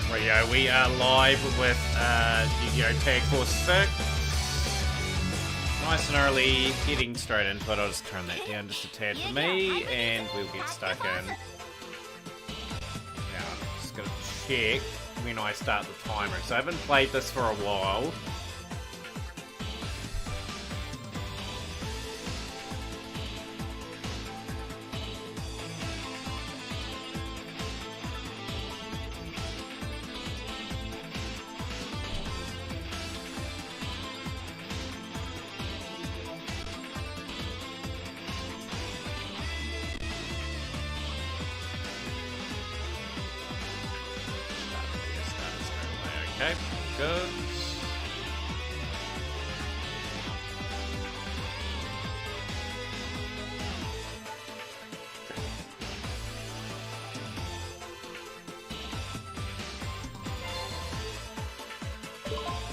Rightio, we are live with Yu-Gi-Oh! Tag Force 6. Nice and early, getting straight into it. I'll just turn that down just a tad for me, and we'll get stuck in. Now, I'm just gonna check when I start the timer. So I haven't played this for a while. Okay, good.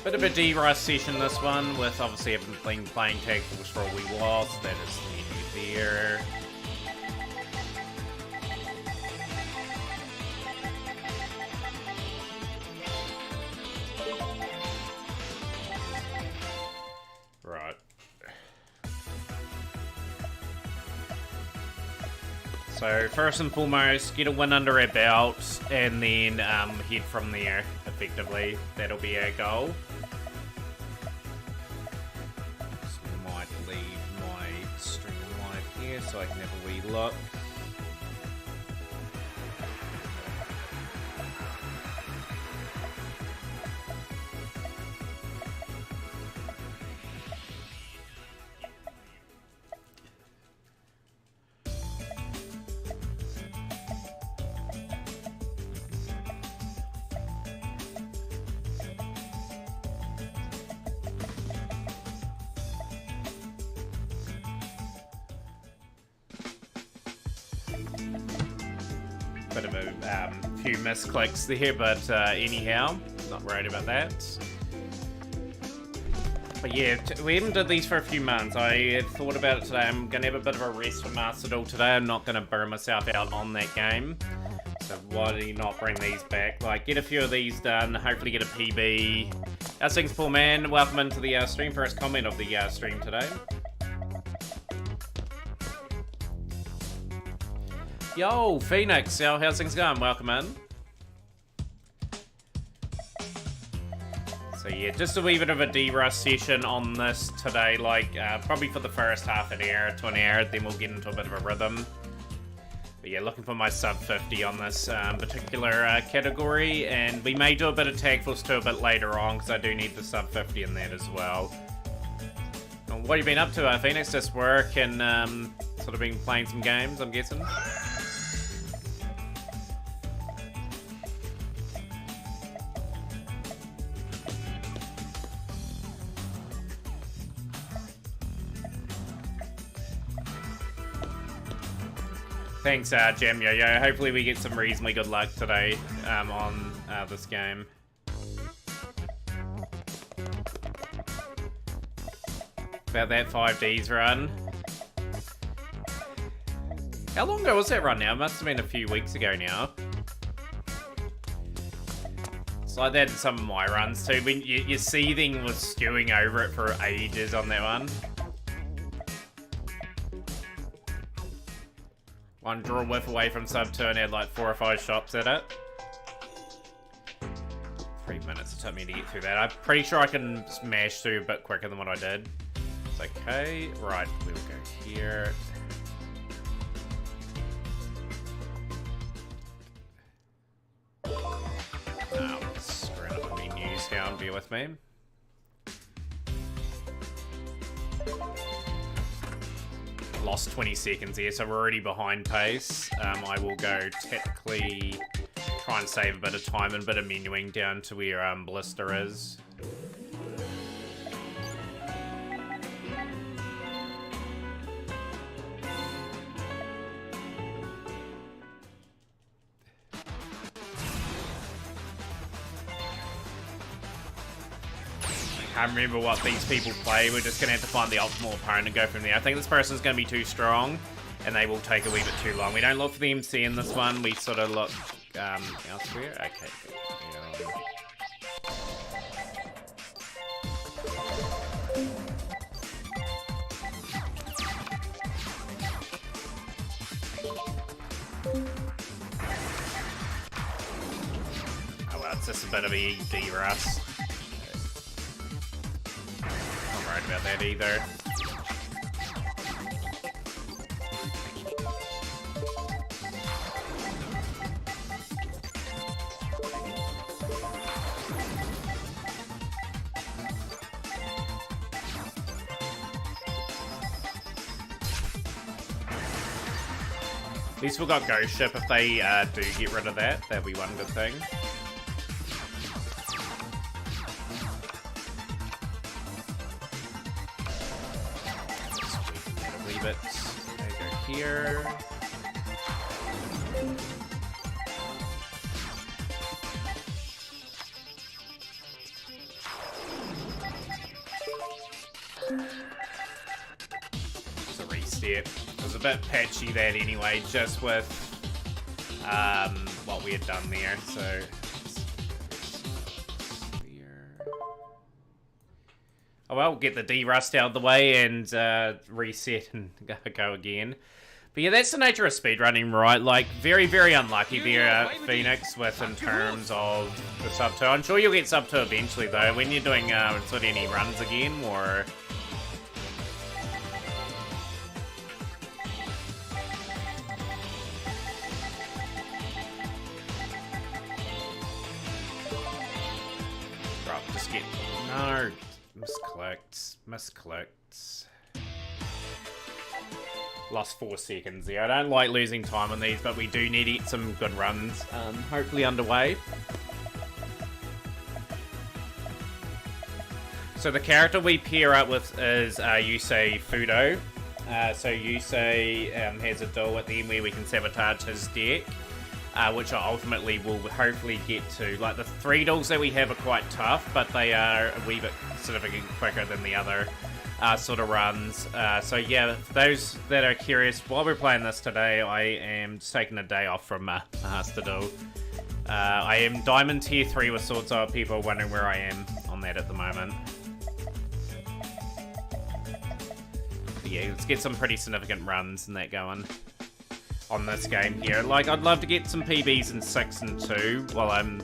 Bit of a D-Rush session this one, with obviously haven't been playing Tag Force for a wee while, so that is the menu there. So first and foremost, get a win under our belt, and then head from there, effectively. That'll be our goal. Just might leave my stream live here so I can have a wee look. Bit of a few misclicks there, but anyhow, not worried about that. But yeah, we haven't did these for a few months. I thought about it today. I'm going to have a bit of a rest for Master Duel today. I'm not going to burn myself out on that game. So why do you not bring these back? Like, get a few of these done, hopefully get a PB. How's things, Paul Man? Welcome into the stream. First comment of the stream today. Yo, Phoenix, how's things going? Welcome in. So yeah, just a wee bit of a D-Rush session on this today, like probably for the first half an hour to an hour, then we'll get into a bit of a rhythm. But yeah, looking for my sub 50 on this particular category, and we may do a bit of Tag Force 2 a bit later on, because I do need the sub 50 in that as well. And what have you been up to, Phoenix? Just work and sort of been playing some games, I'm guessing? Thanks, Jam Yo-Yo. Hopefully we get some reasonably good luck today on this game. About that 5Ds run. How long ago was that run now? It must have been a few weeks ago now. It's like that in some of my runs too. When your seething was stewing over it for ages on that one. One draw whiff away from sub 2 and had like 4 or 5 shots at it. 3 minutes it took me to get through that. I'm pretty sure I can smash through a bit quicker than what I did. It's okay. Right, we'll go here. Oh, screwing up the menus down. Bear with me. Lost 20 seconds here, so we're already behind pace. I will go technically try and save a bit of time and a bit of menuing down to where Blister is. Can't remember what these people play. We're just going to have to find the optimal opponent and go from there. I think this person's going to be too strong, and they will take a wee bit too long. We don't look for the MC in this one. We sort of look elsewhere? Okay, good. Yeah. Oh well, it's just a bit of a D-Russ. Not worried about that either. At least we've got Ghost Ship if they do get rid of that. That'll be one good thing. Sweeten that a wee bit. There you go here. Just a reset. It was a bit patchy that anyway, just with what we had done there, so oh well, get the D-Rust out of the way and reset and go again. But yeah, that's the nature of speedrunning, right? Like, very, very unlucky there, Phoenix, with in terms of the sub 2. I'm sure you'll get sub 2 eventually, though, when you're doing sort of any runs again, or... Just get... No, misclicked. Lost 4 seconds there. I don't like losing time on these, but we do need some good runs, hopefully underway. So the character we pair up with is Yusei Fudo. So Yusei has a duel at the end where we can sabotage his deck, which I ultimately will hopefully get to. Like, the 3 duels that we have are quite tough, but they are a wee bit significantly quicker than the other sort of runs. So yeah, for those that are curious, while we're playing this today, I am just taking a day off from Master Duel. I am Diamond Tier 3 with Swordsoul. People are wondering where I am on that at the moment. But yeah, let's get some pretty significant runs and that going on this game here. Like, I'd love to get some PBs in 6 and 2 while I'm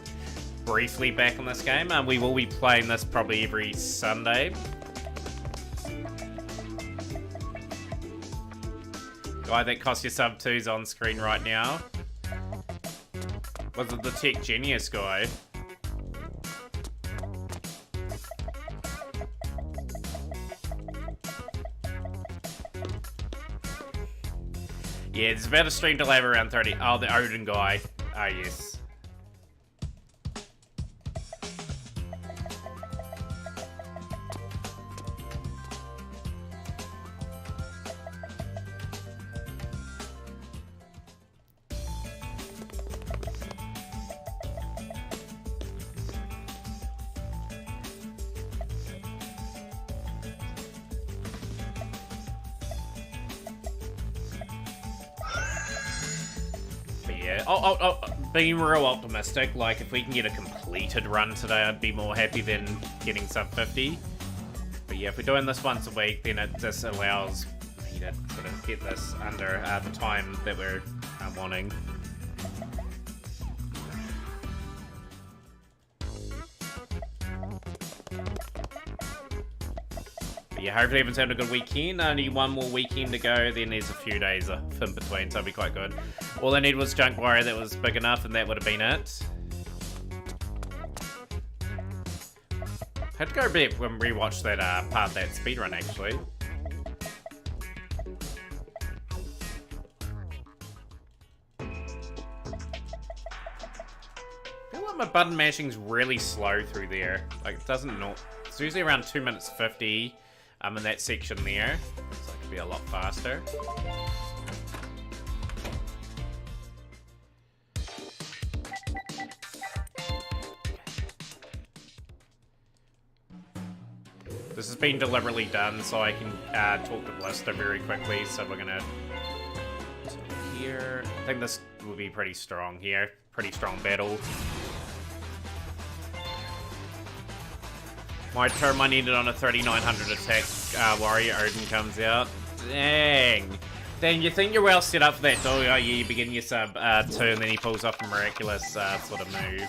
briefly back on this game. We will be playing this probably every Sunday. Guy that cost you sub 2's on screen right now. Was it the Tech Genius guy? Yeah, it's about a stream delay of around 30. Oh, the Odin guy. Ah, yes. Being real optimistic, like, if we can get a completed run today, I'd be more happy than getting sub 50. But yeah, if we're doing this once a week, then it just allows me to sort of get this under the time that we're wanting. But yeah, hopefully everyone's having a good weekend. Only one more weekend to go, then there's a few days in between, so it'll be quite good. All I need was Junk Warrior that was big enough, and that would have been it. Had to go back and rewatch that part of that speedrun, actually. I feel like my button mashing's really slow through there. Like, it doesn't know. It's usually around 2 minutes 50 in that section there. So it could be a lot faster. This has been deliberately done so I can talk to Blister very quickly. So we're gonna here. I think this will be pretty strong here. pretty strong battle. My turn I needed on a 3900 attack warrior. Odin comes out. Dang. Then you think you're well set up for that, though. Yeah, you begin your sub 2, and then he pulls off a miraculous sort of move.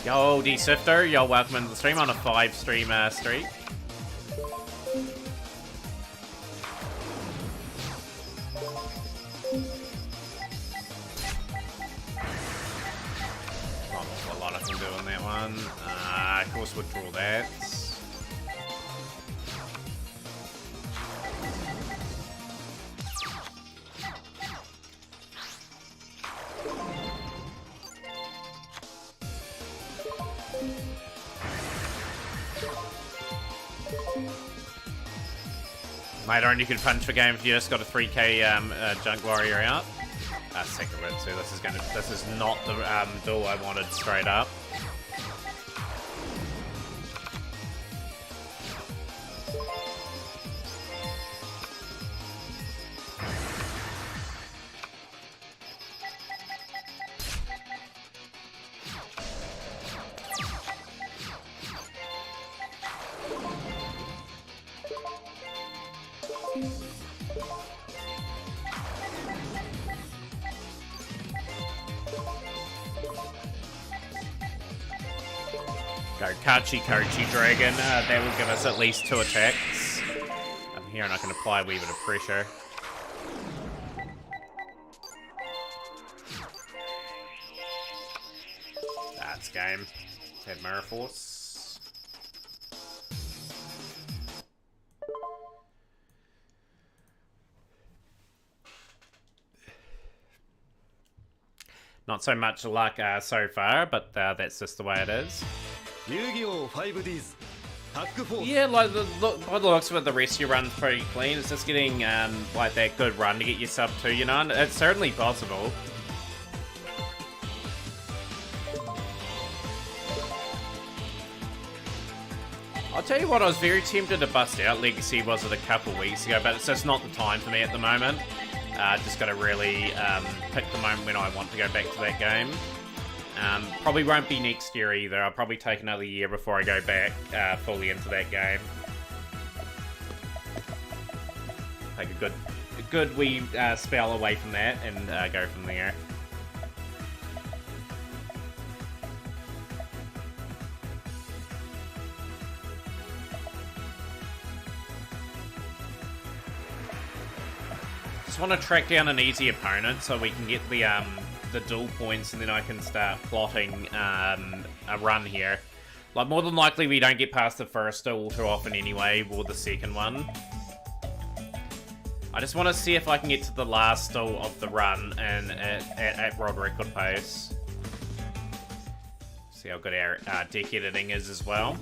Yo, D-Sifter, yo, welcome into the stream on a 5-stream streak. Not a lot I can do on that one. Of course, withdraw that. Later on, you can punch for game if you just got a 3k junk warrior out. Second word, so this is not the duel I wanted straight up. Go Kochi Dragon. That will give us at least 2 attacks. I'm here and I can apply a wee bit of pressure. That's game. Had Mirror Force. Not so much luck so far, but that's just the way it is. Yeah, like by the looks of it, the rest of your run's pretty clean. It's just getting like that good run to get your sub 2, you know, and it's certainly possible. I'll tell you what, I was very tempted to bust out Legacy, was it a couple weeks ago, but it's just not the time for me at the moment. Just got to really pick the moment when I want to go back to that game. Probably won't be next year either. I'll probably take another year before I go back fully into that game. Take a good wee spell away from that and go from there. Just want to track down an easy opponent so we can get the duel points, and then I can start plotting a run here. Like, more than likely we don't get past the first duel too often anyway, or the second one. I just want to see if I can get to the last duel of the run and at World Record pace. See how good our deck editing is as well.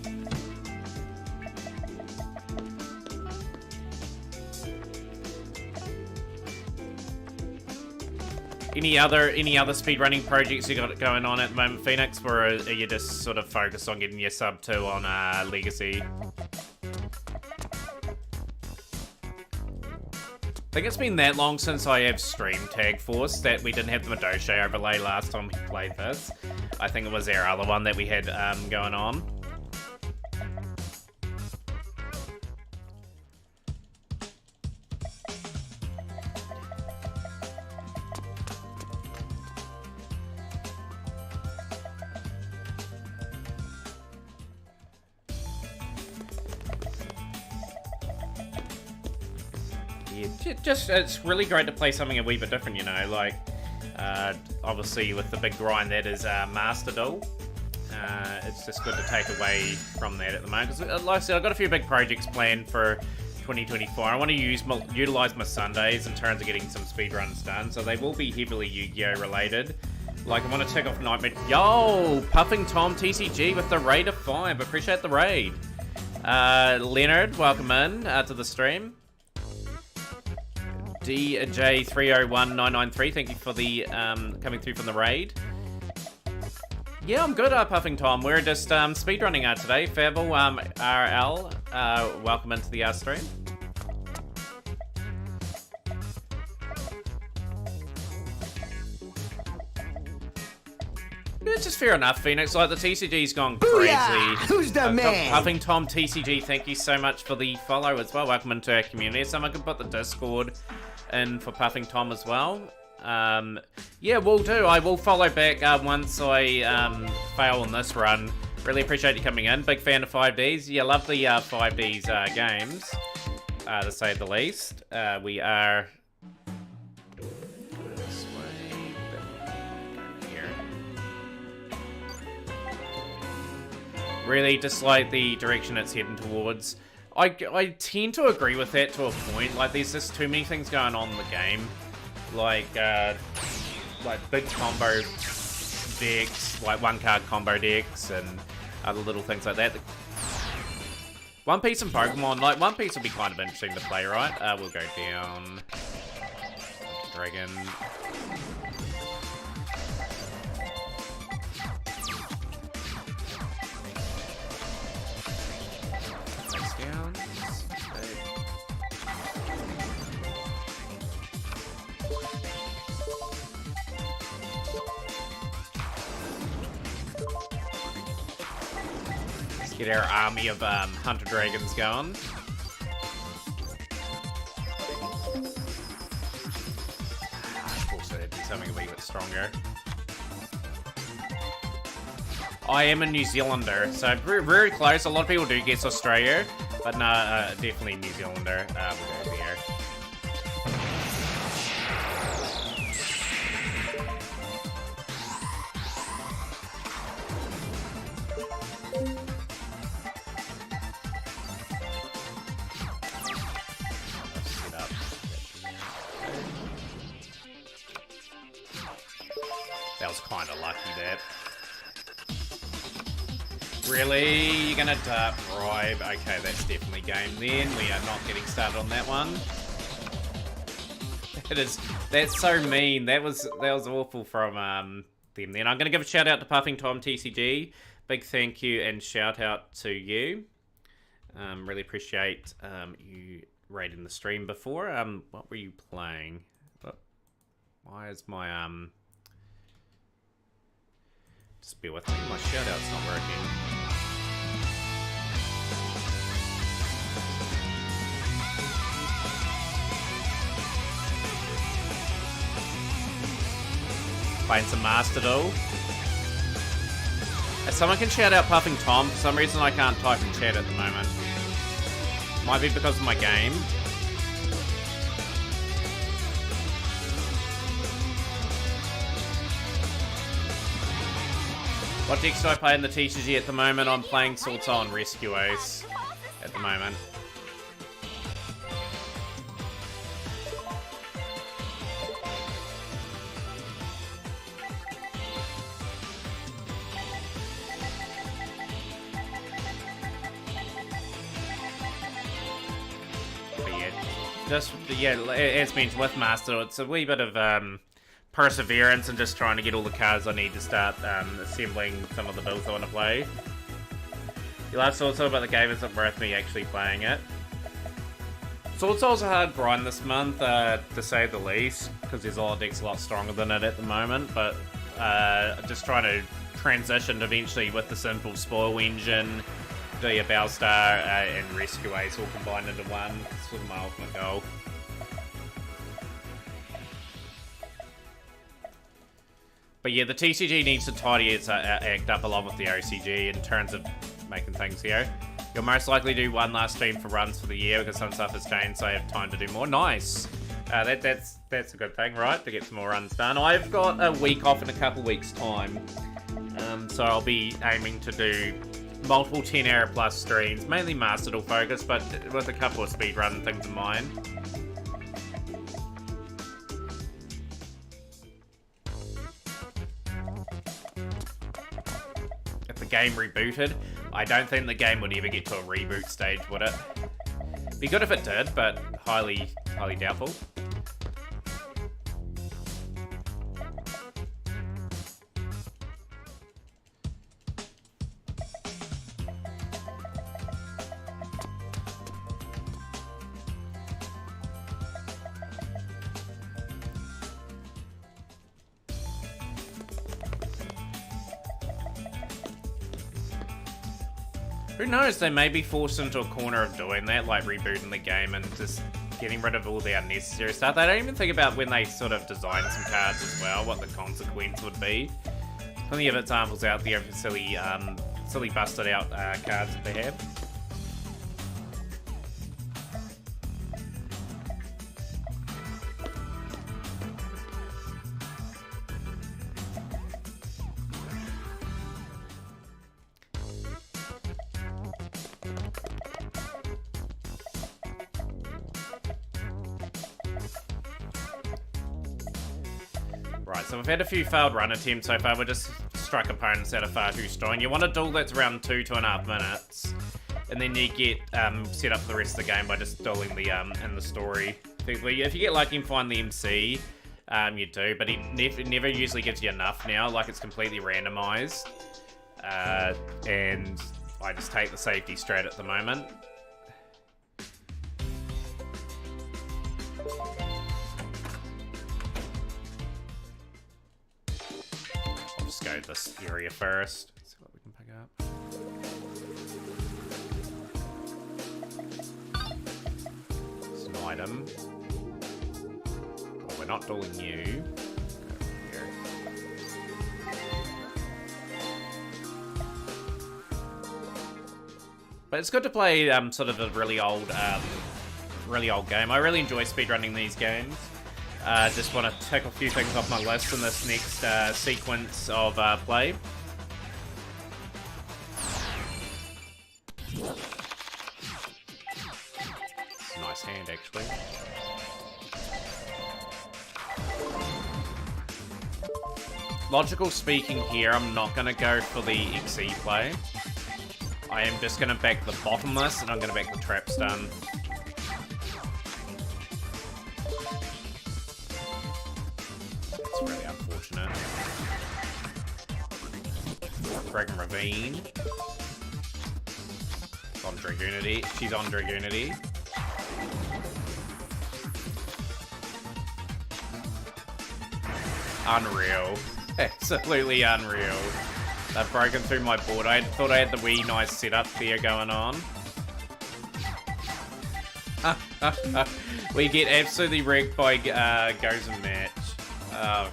Any other speedrunning projects you got going on at the moment, Phoenix, or are you just sort of focused on getting your sub 2 on Legacy? I think it's been that long since I have streamed Tag Force that we didn't have the Madoshi overlay last time we played this. I think it was our other one that we had going on. Just, it's really great to play something a wee bit different, you know, like, obviously with the big grind that is Master Duel. It's just good to take away from that at the moment. Because, like I said, I've got a few big projects planned for 2024. I want to utilize my Sundays in terms of getting some speedruns done, so they will be heavily Yu-Gi-Oh! Related. Like, I want to tick off Nightmare. Yo! Puffing Tom TCG with the raid of 5. Appreciate the raid. Leonard, welcome in to the stream. DJ301993, thank you for the coming through from the raid. Yeah, I'm good, Puffing Tom. We're just speedrunning today. Fable, RL, welcome into the stream. It's just fair enough, Phoenix. Like, the TCG's gone crazy. Booyah! Who's the man? Puffing Tom TCG, thank you so much for the follow as well. Welcome into our community. Someone can put the Discord in for Puffing Tom as well. Yeah, will do. I will follow back once I fail on this run. Really appreciate you coming in. Big fan of 5Ds. Yeah, love the 5Ds games, to say the least. We are... this way, here. Really dislike the direction it's heading towards. I tend to agree with that to a point. Like, there's just too many things going on in the game. Like big combo decks, like one card combo decks, and other little things like that. One Piece and Pokemon, like One Piece would be kind of interesting to play, right? We'll go down. Dragon. Face down. Get our army of hunter dragons going. Also, that'd be something a wee bit stronger. I am a New Zealander, so very, very close. A lot of people do guess Australia, but no, definitely New Zealander. We'll go there. That was kind of lucky, that. Really? You're gonna bribe? Okay, that's definitely game then. We are not getting started on that one. That's so mean. That was awful from them then. I'm gonna give a shout out to Puffing Tom TCG. Big thank you and shout out to you. Really appreciate you raiding the stream before. What were you playing? Why is my just bear with me, my shout-out's not working. Playing some Master Duel. If someone can shout out Puffing Tom, for some reason I can't type in chat at the moment. Might be because of my game. What decks do I play in the TCG at the moment? I'm playing Swordsoul and Rescue Ace at the moment. But yeah, as mentioned with Master, it's a wee bit of perseverance and just trying to get all the cards I need to start assembling some of the builds I want to play. You love Swordsoul, but the game isn't worth me actually playing it. Swordsoul's a hard grind this month, to say the least, because there's a lot of decks a lot stronger than it at the moment, but just trying to transition eventually with the simple spoil engine, do your Bellstar and Rescue Ace all combined into one. This was my ultimate goal. But yeah, the TCG needs to tidy its act up along with the OCG in terms of making things here. You'll most likely do one last stream for runs for the year because some stuff has changed, so I have time to do more. Nice! That's a good thing, right? To get some more runs done. I've got a week off in a couple weeks' time. So I'll be aiming to do multiple 10-hour plus streams, mainly Master Duel focus, but with a couple of speedrun things in mind. If the game rebooted, I don't think the game would ever get to a reboot stage, would it? Be good if it did, but highly doubtful. Who knows, they may be forced into a corner of doing that, like rebooting the game and just getting rid of all the unnecessary stuff. They don't even think about when they sort of design some cards as well, what the consequence would be. Plenty of examples out there of silly, silly busted out cards that they have. Right, so we've had a few failed run attempts so far. We're just struck opponents that are far too strong. You want a duel that's around 2.5 minutes, and then you get set up for the rest of the game by just dueling the in the story. If you get lucky and find the MC, you do, but it never usually gives you enough now. Like, it's completely randomized, and I just take the safety straight at the moment. Go this area first. Let's see what we can pick up. It's an item. Well, we're not dueling you. Go here. But it's good to play sort of a really old game. I really enjoy speedrunning these games. Just want to tick a few things off my list in this next sequence of play. Nice hand, actually. Logical speaking here, I'm not going to go for the XE play. I am just going to back the bottomless, and I'm going to back the trap stun. Really unfortunate. Dragon Ravine. On Dragoonity. She's on Dragoonity. Unreal. Absolutely unreal. They've broken through my board. I thought I had the wee nice setup there going on. We get absolutely wrecked by Goes and Match. Oh,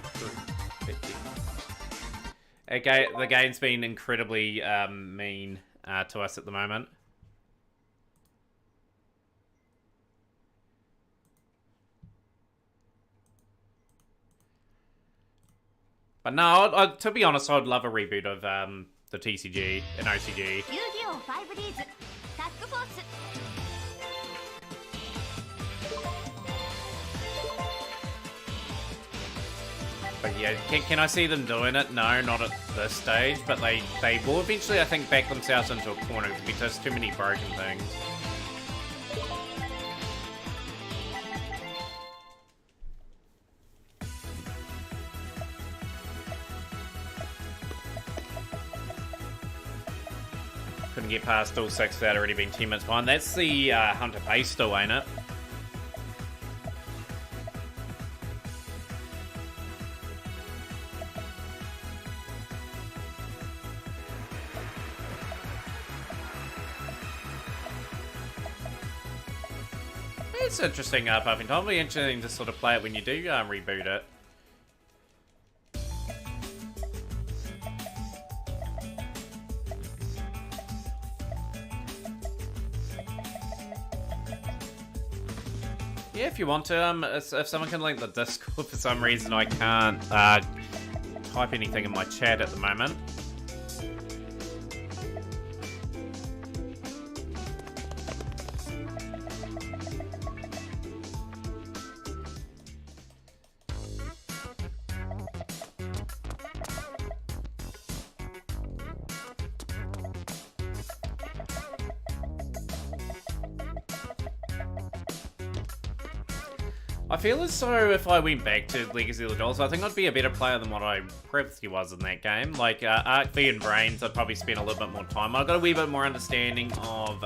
okay, the game's been incredibly mean to us at the moment. But no, to be honest, I'd love a reboot of the TCG and OCG. But yeah, can I see them doing it? No, not at this stage, but they will eventually, I think, back themselves into a corner because there's just too many broken things. Couldn't get past all 6 without already being 10 minutes behind. That's the Hunter base still, ain't it? It's interesting, Puffington. It'll be interesting to sort of play it when you do reboot it. Yeah, if you want to, if someone can link the Discord, for some reason I can't type anything in my chat at the moment. I feel as though if I went back to Legacy of the Dolls, I think I'd be a better player than what I previously was in that game. Like, Arc V and Brains, I'd probably spend a little bit more time. I've got a wee bit more understanding of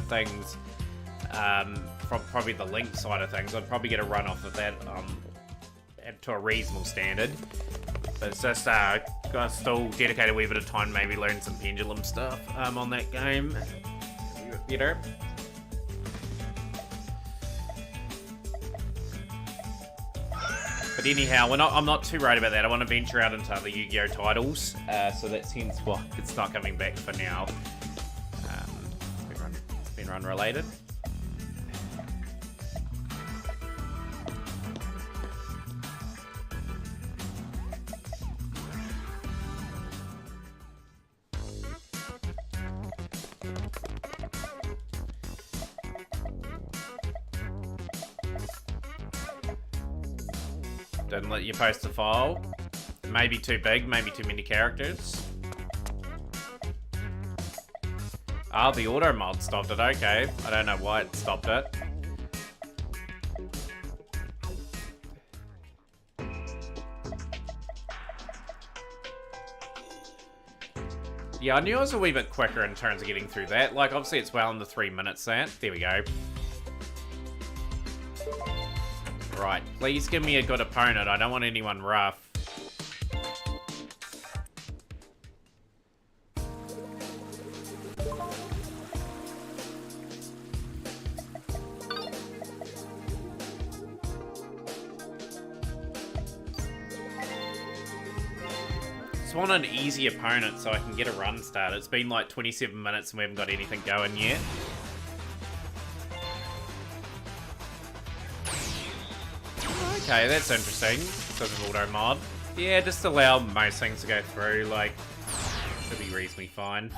things from probably the Link side of things. I'd probably get a run off of that to a reasonable standard. But it's just, got still dedicate a wee bit of time to maybe learn some Pendulum stuff on that game. better. But anyhow, I'm not too worried about that. I want to venture out into other Yu-Gi-Oh titles, so that's hence why it's not coming back for now. Speedrun related. Didn't let you post a file. Maybe too big, maybe too many characters. Oh, the auto mod stopped it, okay. I don't know why it stopped it. Yeah, I knew I was a wee bit quicker in terms of getting through that. Like, obviously it's well under 3 minutes that. There we go. Right, please give me a good opponent. I don't want anyone rough. Just want an easy opponent so I can get a run started. It's been like 27 minutes and we haven't got anything going yet. Okay, that's interesting. Because of auto mod. Yeah, just allow most things to go through, like, should be reasonably fine.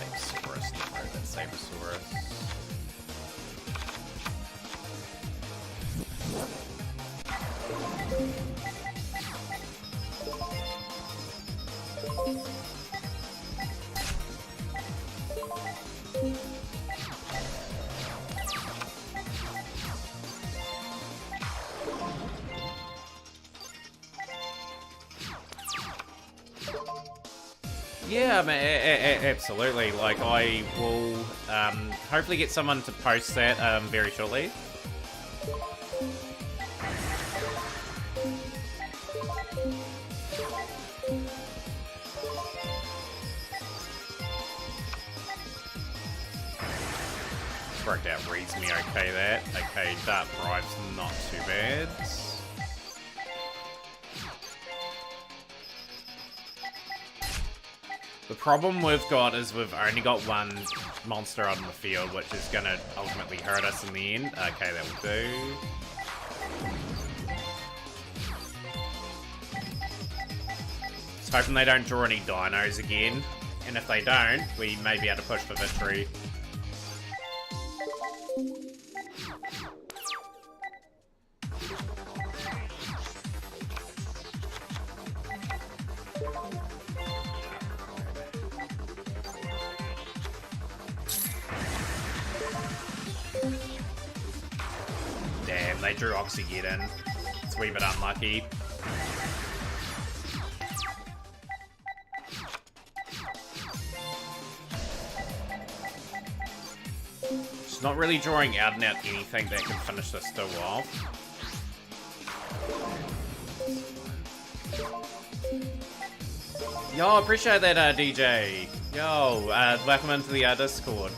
Sabersaurus, no, that's Sabersaurus. Yeah, I mean, absolutely. Like, I will hopefully get someone to post that very shortly. Worked out reasonably okay that. Okay, Dark Bribe's not too bad. The problem we've got is we've only got one monster on the field, which is going to ultimately hurt us in the end. Okay, that will do. Just hoping they don't draw any dinos again. And if they don't, we may be able to push for victory. Damn, they drew Oxygeddon. It's a wee bit unlucky. Just not really drawing out and out anything that can finish this still off. Yo, appreciate that, DJ. Yo, welcome into the Discord.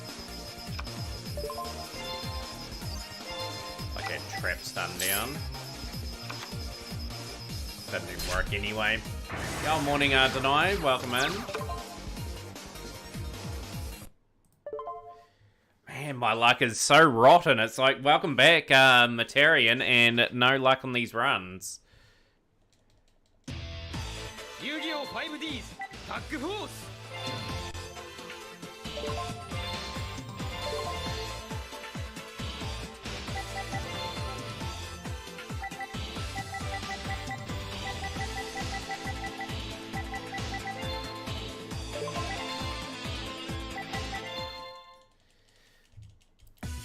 Like a trap stun down. That didn't work anyway. Yo, morning, Deny. Welcome in. Man, my luck is so rotten. It's like, welcome back, Matarian, and no luck on these runs. Yu-Gi-Oh! 5Ds タッグフォース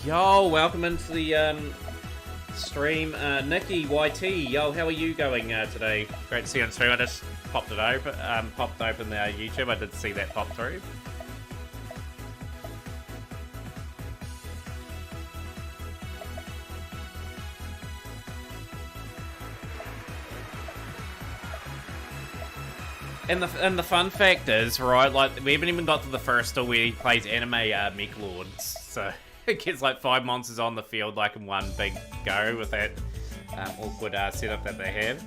Yo, welcome into the stream, Nikki YT. Yo, how are you going today? Great to see you on stream. I just popped open the YouTube. I did see that pop through. And the fun fact is, right, like, we haven't even got to the first where he plays anime mech lords, so it gets like 5 monsters on the field like in one big go with that awkward setup that they have.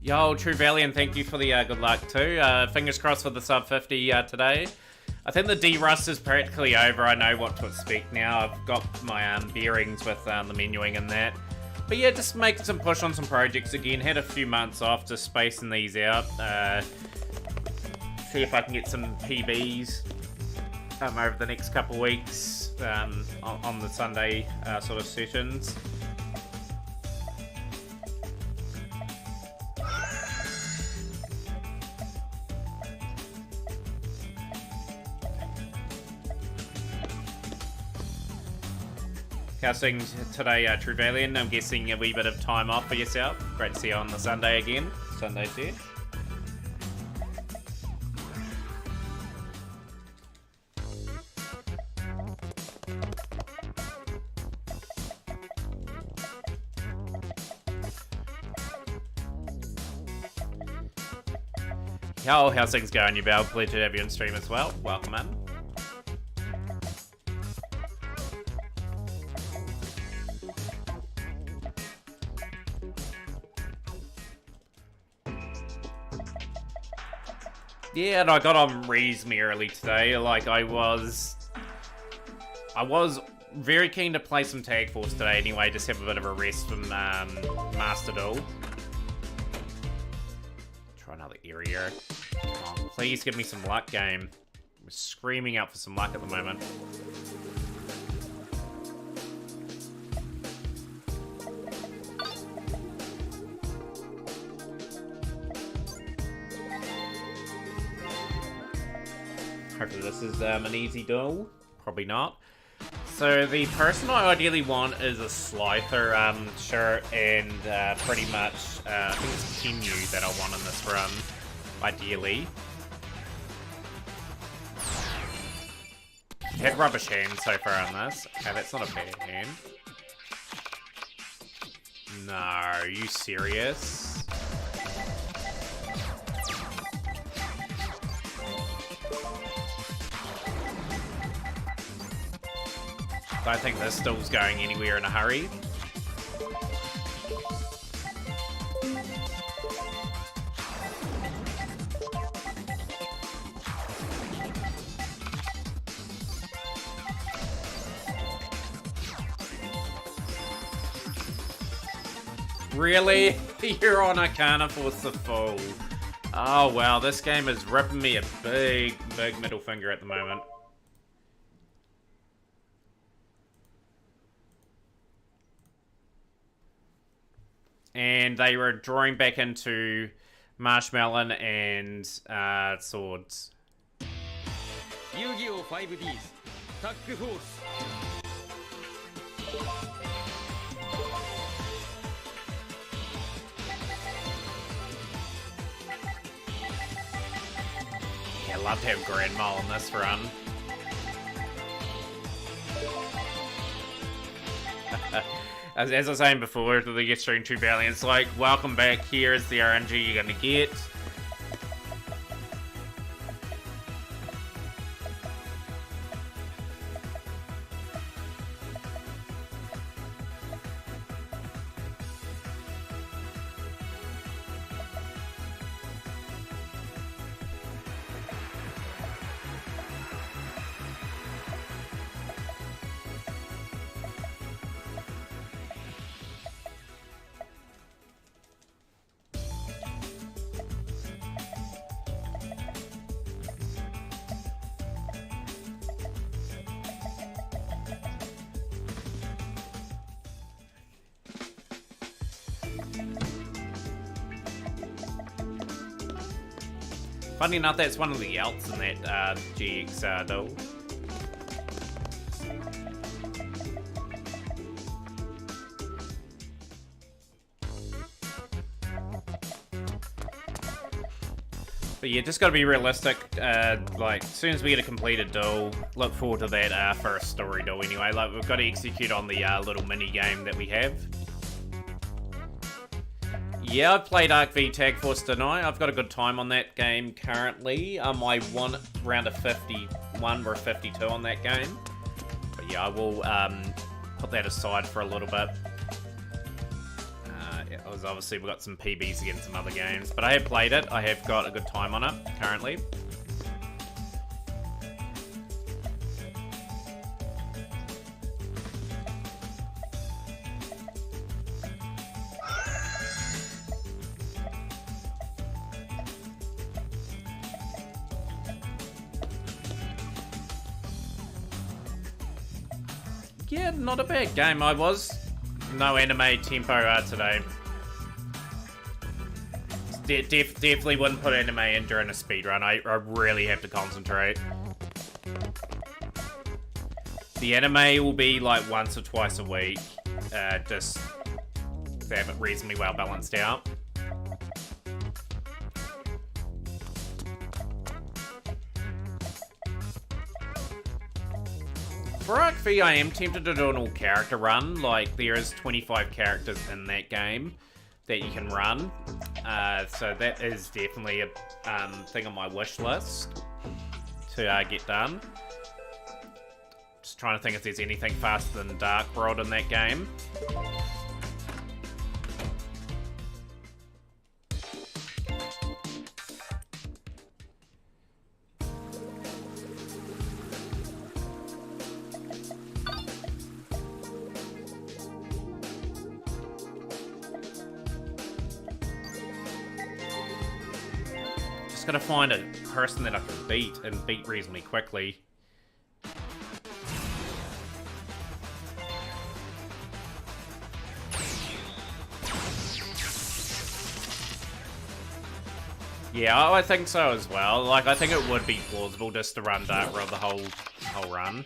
Yo, True Valiant, thank you for the good luck too. Fingers crossed for the sub 50 today. I think the D-Rust is practically over. I know what to expect now. I've got my bearings with the menuing and that. But yeah, just making some push on some projects again. Had a few months off, just spacing these out. See if I can get some PBs over the next couple of weeks on the Sunday sort of sessions. How's things today, True Valiant? I'm guessing a wee bit of time off for yourself. Great to see you on the Sunday again. Sunday set. Yo, how's things going, you Val? Pleasure to have you on stream as well. Welcome in. Yeah, and I got on reasonably early today. Like, I was very keen to play some Tag Force today anyway, just have a bit of a rest from Master Duel. Try another area. Oh, please give me some luck, game. I'm screaming out for some luck at the moment. Hopefully this is an easy duel. Probably not. So the person I ideally want is a Slifer shirt and pretty much I think it's Kenu that I want in this run, ideally. Had rubbish hand so far on this. Okay, that's not a bad hand. No, are you serious? I don't think this duel's going anywhere in a hurry. Really? You're on Arcana Force the Fool. Oh wow, this game is ripping me a big middle finger at the moment. And they were drawing back into Marshmallow and Swords. Yu-Gi-Oh! 5Ds Tag Force. Yeah, I'd love to have Grandma on this run. As I was saying before, to the Get Stream True Valiant, it's like, welcome back, here's the RNG you're gonna get. Funny enough, that's one of the alts in that GX though. But yeah, just gotta be realistic. Like, as soon as we get a completed duel, look forward to that first story duel anyway. Like, we've got to execute on the little mini game that we have. Yeah, I've played Arc v Tag Force tonight. I've got a good time on that game currently. I won round of 51 or 52 on that game. But yeah, I will put that aside for a little bit. Obviously, we've got some PBs against some other games, but I have played it. I have got a good time on it currently. Yeah, not a bad game. I was. No anime tempo today. Definitely wouldn't put anime in during a speedrun. I really have to concentrate. The anime will be like once or twice a week. Just to have it reasonably well balanced out. For Arc V, I am tempted to do an all-character run. Like, there is 25 characters in that game that you can run. So that is definitely a thing on my wish list to get done. Just trying to think if there's anything faster than Dark World in that game. Just gotta find a person that I can beat and beat reasonably quickly. Yeah, I think so as well. Like, I think it would be plausible just to run Dark World the whole run.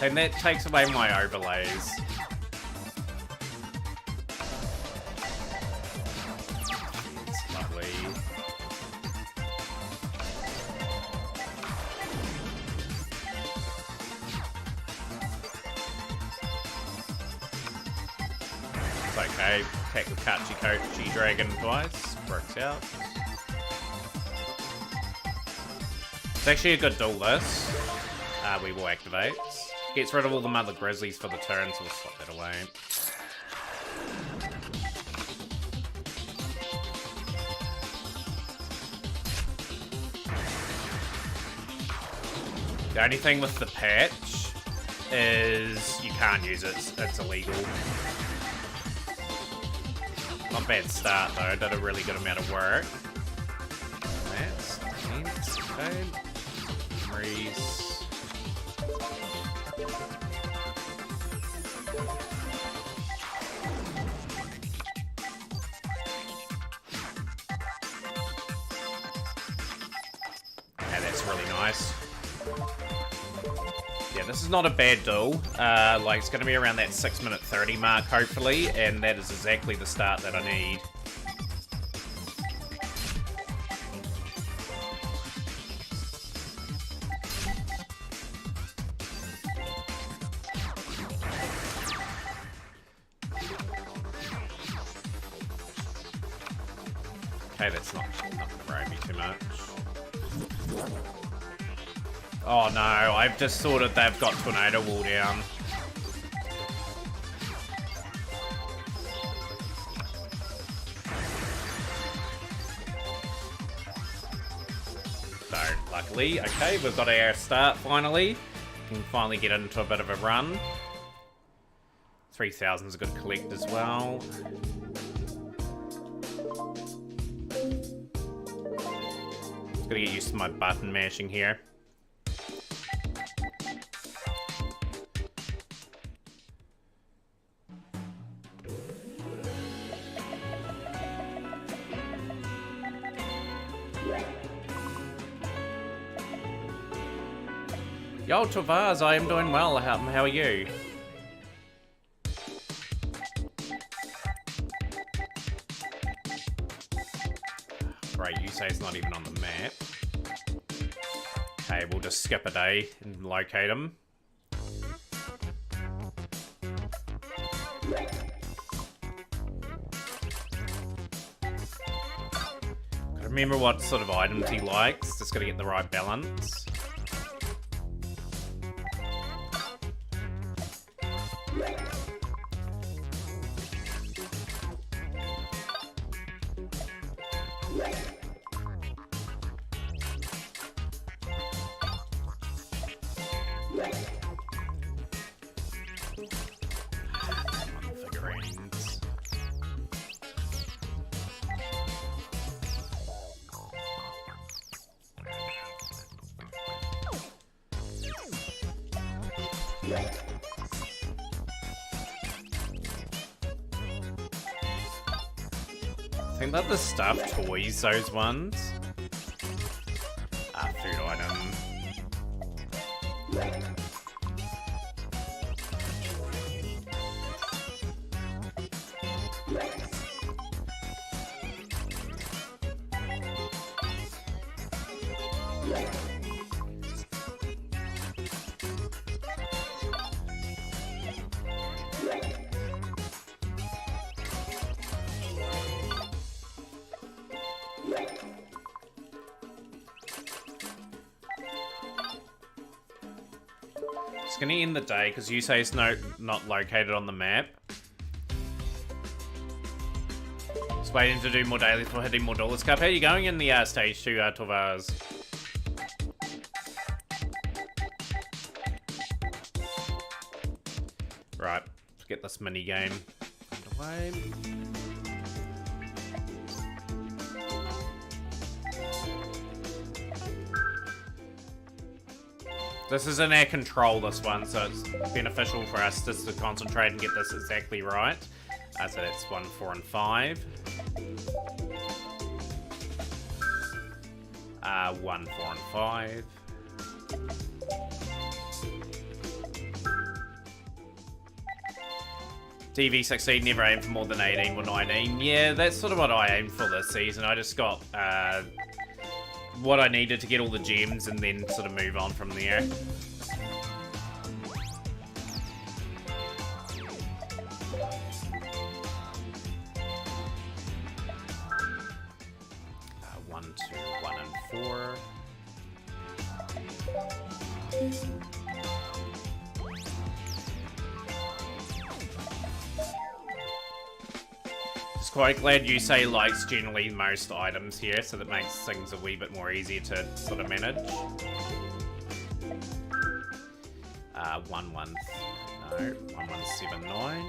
And that takes away my overlays. It's lovely. It's okay. Attack with Kachi G-Dragon twice. Works out. It's actually a good duel, this. We will activate. Gets rid of all the Mother Grizzlies for the turn, so we'll swap that away. The only thing with the patch is you can't use it. It's illegal. Not a bad start, though. Did a really good amount of work. That's intense. Okay. Memories. Yeah, this is not a bad duel. Like, it's going to be around that 6:30 mark, hopefully, and that is exactly the start that I need. Okay, that's not going to worry me too much. Oh no, I've just thought that they've got Tornado Wall down. luckily. Okay, we've got our start finally. Can finally get into a bit of a run. 3,000 is a good collect as well. Just gotta get used to my button mashing here. Yo, Tavaz, I am doing well. How are you? Great, you say it's not even on the map. Okay, we'll just skip a day and locate him. Gotta remember what sort of items he likes. Just gotta get the right balance. Figurines. I think that the stuffed toys, those ones. Food item. Just gonna end the day because you say it's not located on the map. Just waiting to do more dailies for hitting more Dollars Cup. How are you going in the stage 2, Torvaz? Right, let's get this mini game underway. This is in our control, this one, so it's beneficial for us just to concentrate and get this exactly right. So that's 1, 4, and 5. 1, 4, and 5. DV16, never aim for more than 18 or 19. Yeah, that's sort of what I aimed for this season. I just got what I needed to get all the gems and then sort of move on from there. 1, 2, 1, and 4. Quite glad you say likes generally most items here, so that makes things a wee bit more easier to sort of manage. 1, 1, no, 1, 1, 7, 9.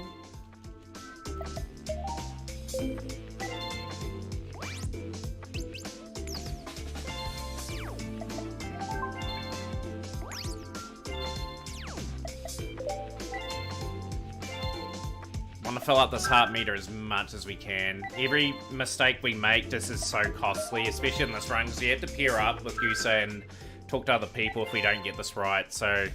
Want to fill up this heart meter as much as we can. Every mistake we make just is so costly, especially in this run, because you have to pair up with Yusei and talk to other people if we don't get this right. So,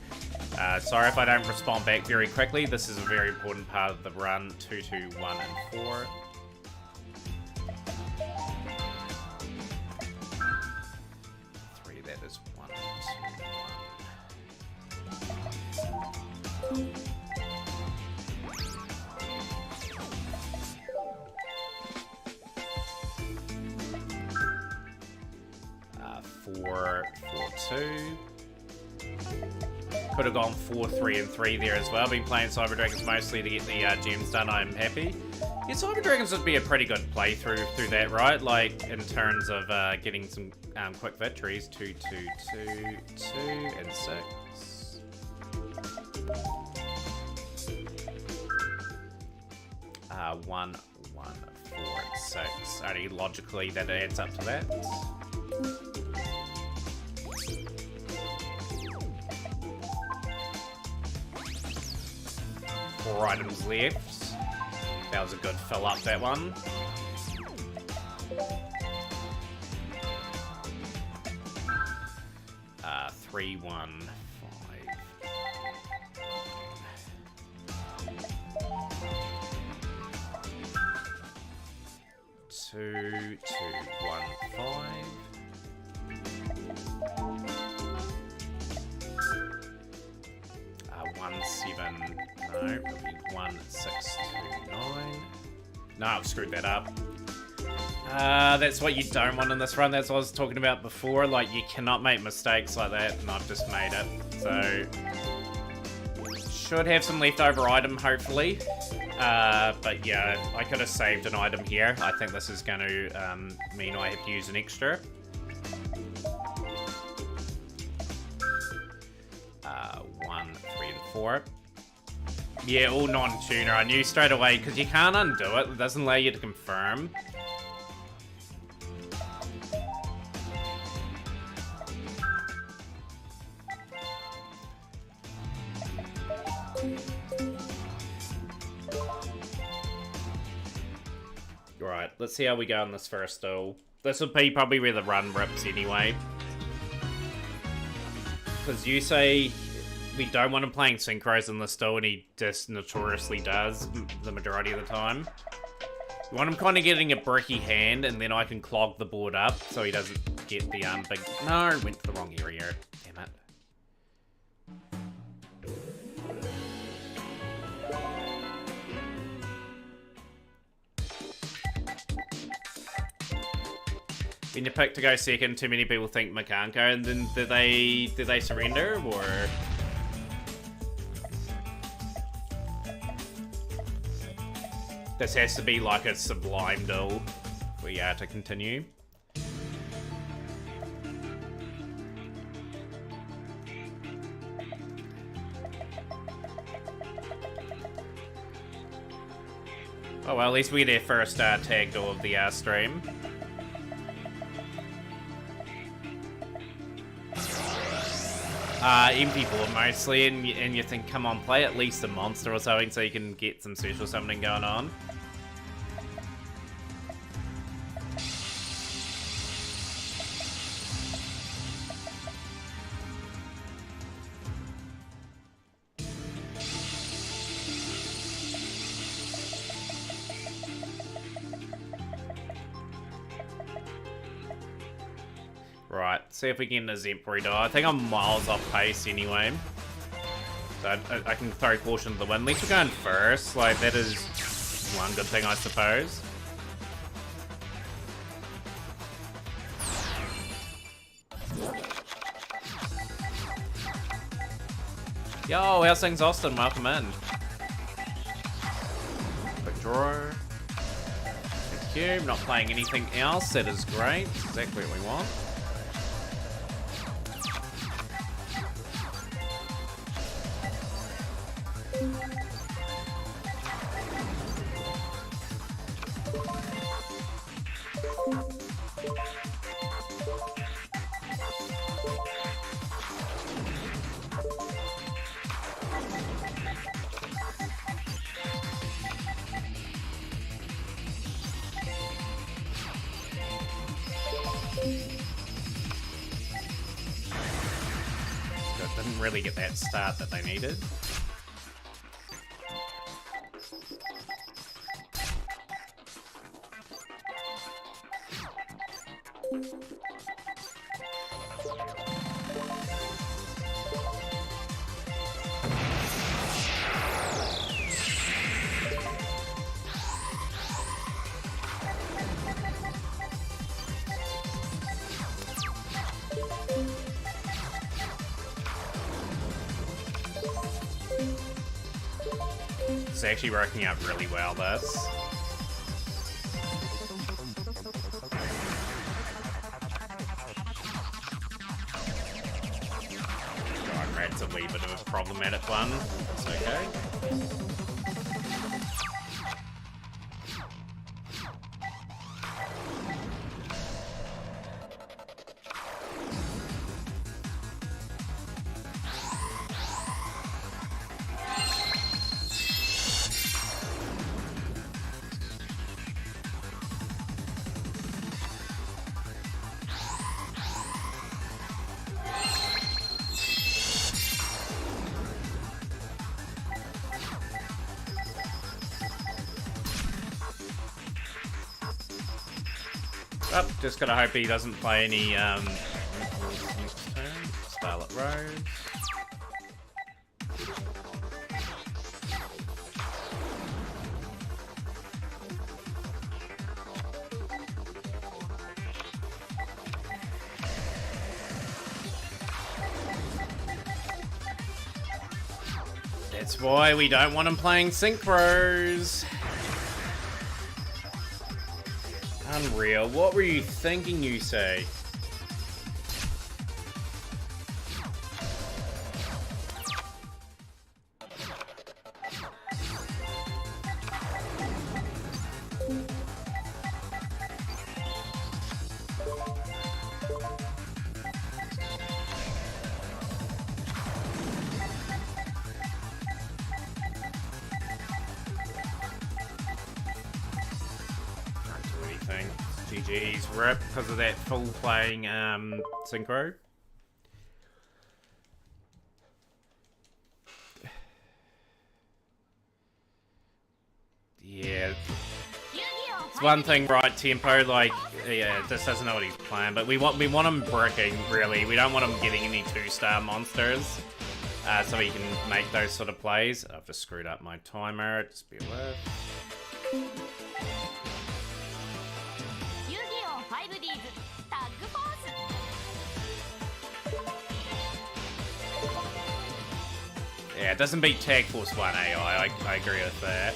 sorry if I don't respond back very quickly. This is a very important part of the run. 2, 2, 1, and 4. That is 1, 2, 1. 4, 4, 2. Could have gone 4, 3, and 3 there as well. Been playing Cyber Dragons mostly to get the gems done. I'm happy. Yeah, Cyber Dragons would be a pretty good playthrough through that, right? Like, in terms of getting some quick victories. 2, 2, 2, 2, and 6. Uh, 1, 1, 4, and 6. Only logically that adds up to that. 4 items left. That was a good fill up, that one. Uh, 3, 1, 5. 2, 2, 1, 5. 1, 7. No, it'll be 1, 6, 2, 9. No, I've screwed that up. That's what you don't want in this run. That's what I was talking about before. Like, you cannot make mistakes like that, and I've just made it. So, should have some leftover item, hopefully. But yeah, I could have saved an item here. I think this is going to mean I have to use an extra. 1, 3, and 4. Yeah, all non-tuner. I knew straight away, because you can't undo it. It doesn't allow you to confirm. Right, let's see how we go on this first duel. This will be probably where the run rips anyway. Because you say we don't want him playing synchros in this duel, and he just notoriously does the majority of the time. We want him kind of getting a bricky hand, and then I can clog the board up so he doesn't get the big... No, went to the wrong area. Damn it. When you pick to go second, too many people think McCann go, and then do they surrender, or... This has to be like a sublime duel for you to continue. Oh well, at least we get our first tag duel of the stream. Empty board mostly, and you think, come on, play at least a monster or something so you can get some special summoning going on. Right, see if we can get an exemplary die. I think I'm miles off pace anyway. So I can throw caution to the wind. At least we're going first. Like, that is one good thing, I suppose. Yo, how's things, Austin? Welcome in. Quick draw. Thank you. Not playing anything else. That is great. Exactly what we want. Didn't really get that start that they needed. is actually working out really well, this. God, Rat's a wee bit of a problematic one. It's okay. Oh, just gotta hope he doesn't play any, next turn. Starlet Rose. That's why we don't want him playing synchros. Unreal. What were you thinking, you say? GG's rip because of that full playing synchro. Yeah. It's one thing, right, tempo, like, yeah, this doesn't know what he's playing, but we want him bricking, really. We don't want him getting any 2-star monsters. So he can make those sort of plays. I've just screwed up my timer, just be aware. Yeah, it doesn't beat Tag Force 1 AI, I agree with that.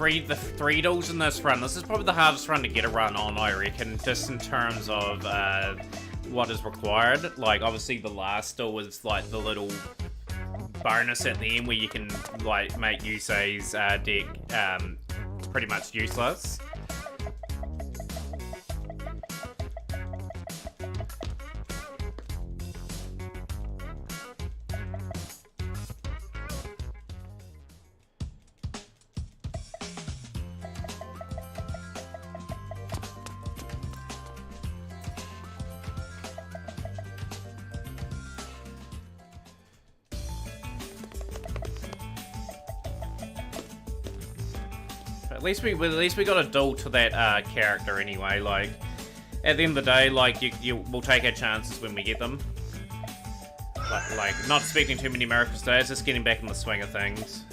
The three dolls in this run. This is probably the hardest run to get a run on, I reckon, just in terms of what is required. Like, obviously the last doll was like the little bonus at the end where you can like make Yusei's deck pretty much useless. At least we got a duel to that character anyway. Like, at the end of the day, like we'll take our chances when we get them. Like not expecting too many miracles today. It's just getting back in the swing of things.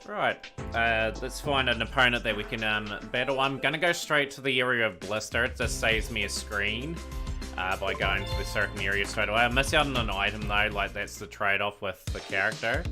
Right, let's find an opponent that we can battle. I'm gonna go straight to the area of Blister. It just saves me a screen by going to the certain area straight away. I miss out on an item though, like that's the trade-off with the character.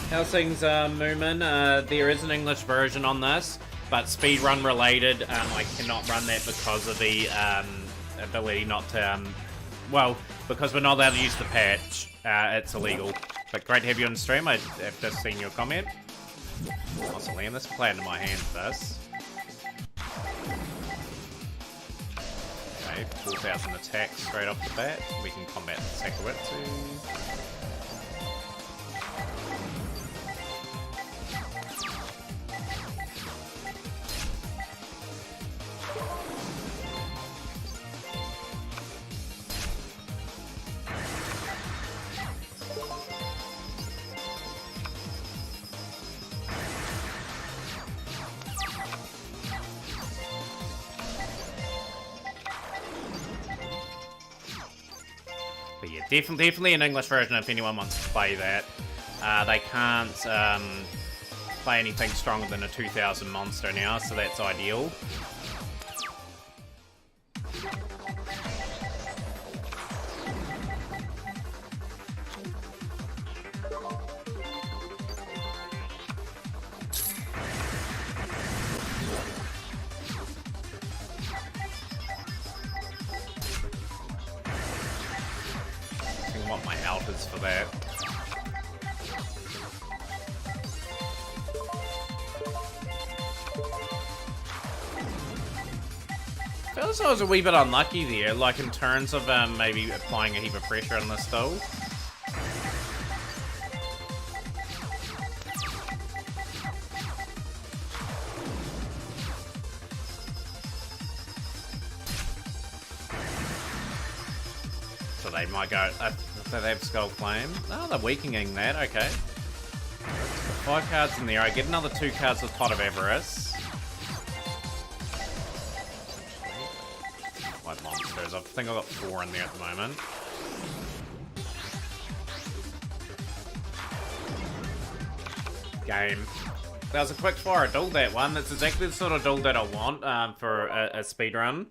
How's things, Moomin? There is an English version on this, but speedrun related, I cannot run that because of the ability not to, well, because we're not allowed to use the patch. It's illegal. But great to have you on stream. I've just seen your comment. Awesome, Liam. Let's play into my hands, this. Okay, 4,000 attack straight off the bat. We can combat Sakaritsu. But yeah, definitely an English version if anyone wants to play that. They can't play anything stronger than a 2000 monster now, so that's ideal. What my out is for that. Feels like I was a wee bit unlucky there, like in terms of maybe applying a heap of pressure on this though. So they might go. So they have Skull Flame. Oh, they're weakening that, okay. 5 cards in there. I get another 2 cards with Pot of Avarice. Like monsters. I think I've got 4 in there at the moment. Game. That was a quick fire duel, that one. That's exactly the sort of duel that I want for a speedrun.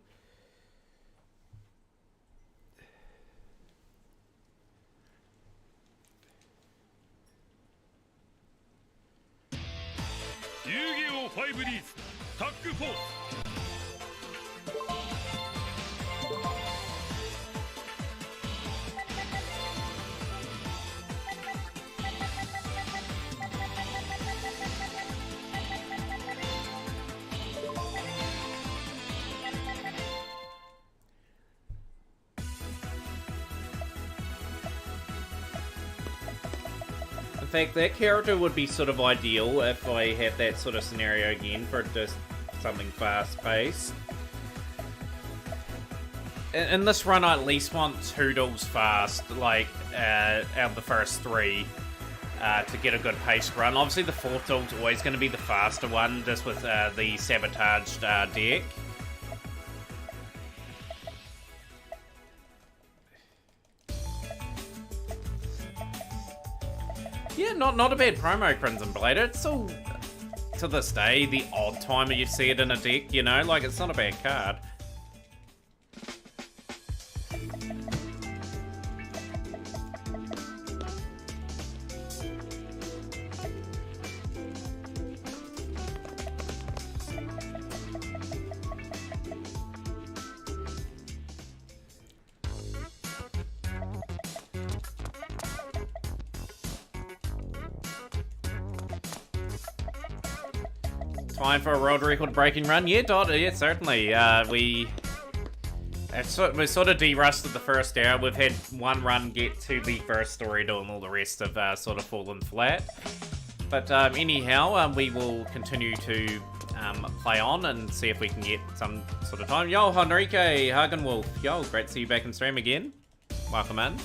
In fact, that character would be sort of ideal if I had that sort of scenario again for just something fast-paced. In this run, I at least want 2 duels fast, like, out of the first 3, to get a good paced run. Obviously, the 4th duel's always going to be the faster one, just with the sabotaged deck. Yeah, not a bad promo, Crimson Blade. It's still, to this day, the odd time you see it in a deck, you know? Like, it's not a bad card. Time for a world record breaking run? Yeah, Dot, yeah, certainly. We're sort of de-rusted the first hour. We've had one run get to the first story duel and all the rest have sort of fallen flat. But anyhow, we will continue to play on and see if we can get some sort of time. Yo, Henrique, Hagen Wolf. Yo, great to see you back in stream again. Welcome in.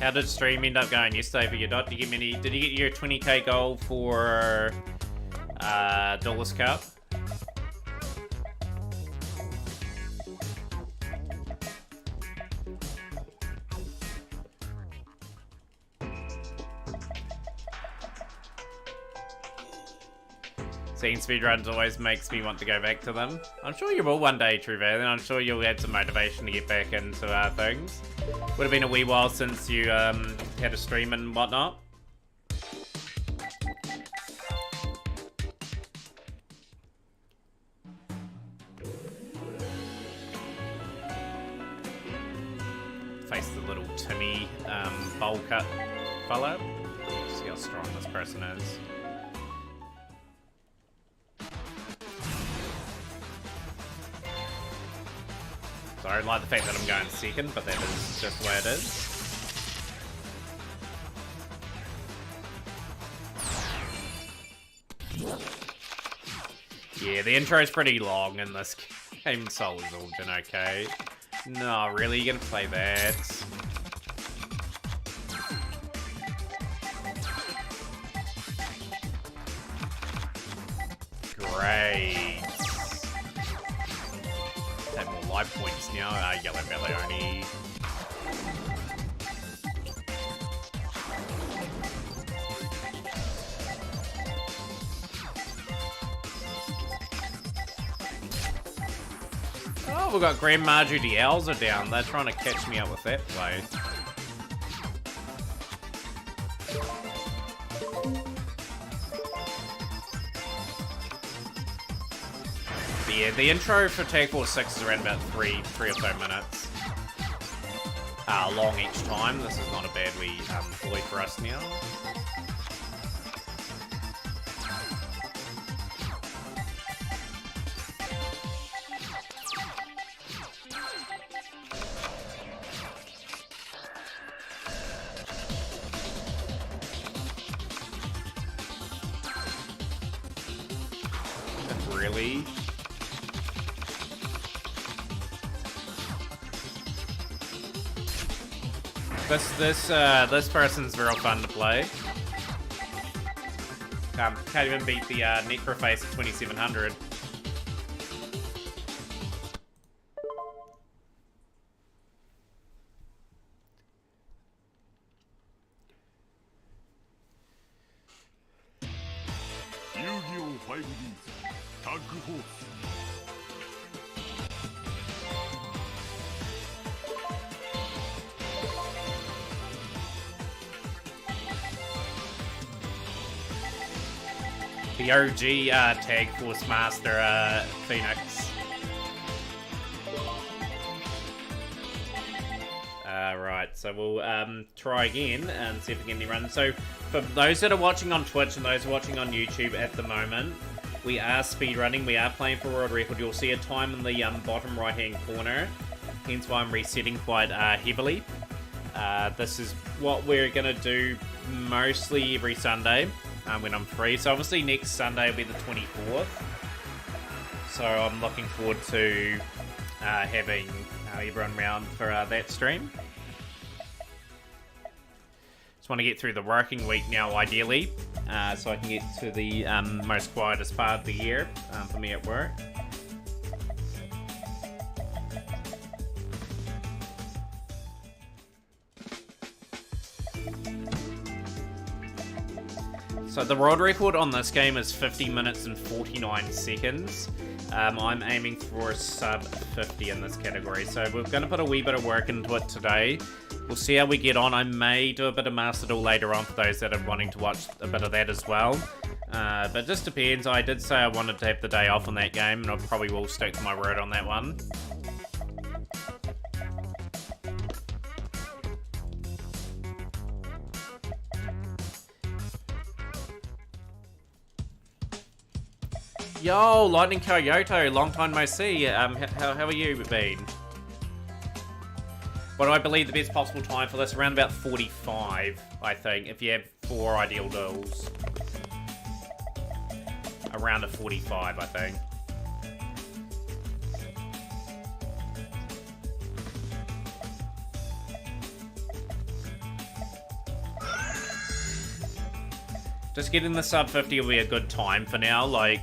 How did stream end up going yesterday for your dot? Did you get your 20k goal for Duelist Cup? Seeing speedruns always makes me want to go back to them. I'm sure you will one day, Truvan, and I'm sure you'll have some motivation to get back into things. Would have been a wee while since you had a stream and whatnot. Face the little Timmy bowl cut fellow. See how strong this person is. So I don't like the fact that I'm going second, but that is just the way it is. Yeah, the intro is pretty long in this game. Soul is all been okay. No, really? You're gonna play that? Great. More life points now. Yellow belly only. Oh, we've got Grandma Judy Elsa down. They're trying to catch me up with that play. But yeah, the intro for Tag Force 6 is around about three or so minutes. Long each time. This is not a bad wee boy for us now. Really? This person's real fun to play. Can't even beat the Necroface at 2700. The OG Tag Force Master Phoenix. Right, so we'll try again and see if we get any runs. So for those that are watching on Twitch and those watching on YouTube at the moment, we are speedrunning, we are playing for world record. You'll see a time in the bottom right hand corner, hence why I'm resetting quite heavily. This is what we're going to do mostly every Sunday. When I'm free. So obviously next Sunday will be the 24th. So I'm looking forward to having everyone round for that stream. Just want to get through the working week now, ideally, so I can get to the most quietest part of the year for me at work. So the world record on this game is 50 minutes and 49 seconds. I'm aiming for a sub 50 in this category, so we're going to put a wee bit of work into it today. We'll see how we get on. I may do a bit of Master Duel later on for those that are wanting to watch a bit of that as well. But it just depends. I did say I wanted to have the day off on that game, and I probably will stick to my word on that one. Yo, Lightning Kyoto, long time no see. How are you been? What do I believe the best possible time for this? Around about 45, I think, if you have 4 ideal duels. Around a 45, I think. Just getting the sub 50 will be a good time for now, like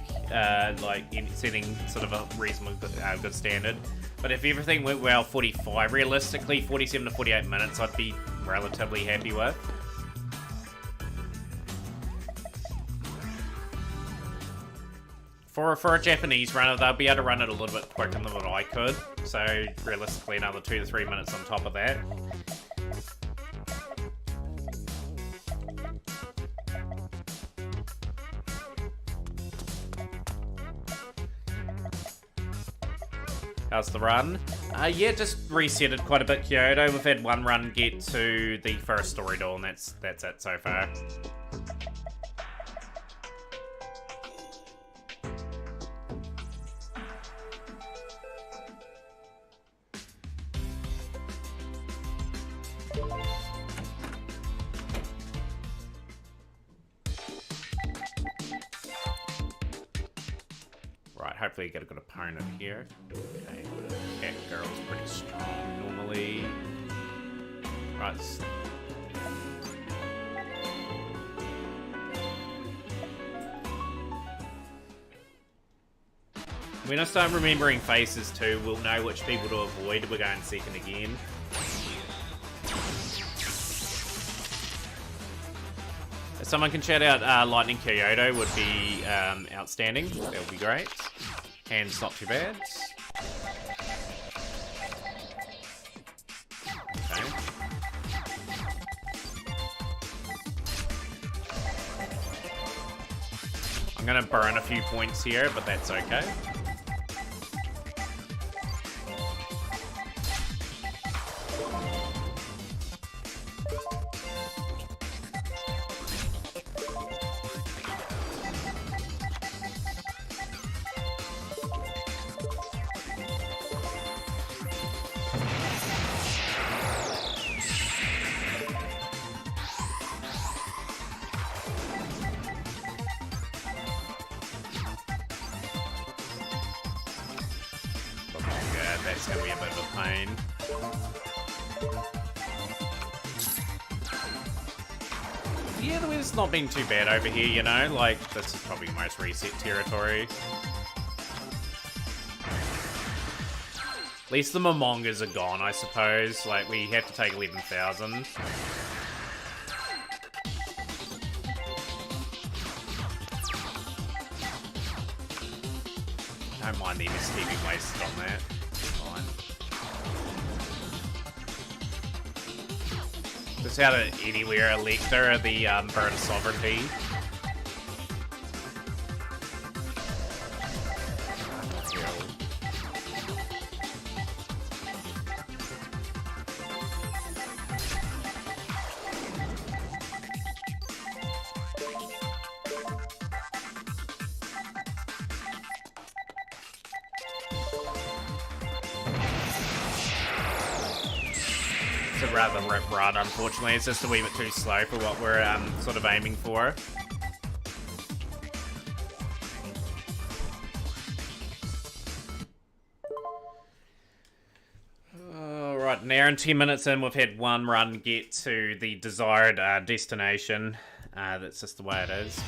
setting sort of a reasonable good standard. But if everything went well, 45, realistically 47 to 48 minutes I'd be relatively happy with. For a Japanese runner, they'll be able to run it a little bit quicker than what I could. So realistically another 2 to 3 minutes on top of that. How's the run? Yeah, just reset it quite a bit, Kyoto. We've had one run get to the first story door, and that's it so far. Hopefully you get a good opponent here. Okay, Cat Girl's pretty strong normally. Right. When I start remembering faces too, we'll know which people to avoid. We're going second again. If someone can shout out Lightning Kyoto would be outstanding. That would be great. Hand's not too bad. Okay. I'm gonna burn a few points here, but that's okay. That's gonna be a bit of a pain. Yeah, the weather's not been too bad over here, you know? Like, this is probably most reset territory. At least the Momongas are gone, I suppose. Like, we have to take 11,000. Don't mind the MST being wasted on that. Fine. Just out of anywhere, Elector, the Bird of Sovereignty. It's a rather rip run, unfortunately. It's just a wee bit too slow for what we're sort of aiming for. Alright, an hour and 10 minutes in, we've had one run get to the desired destination. That's just the way it is.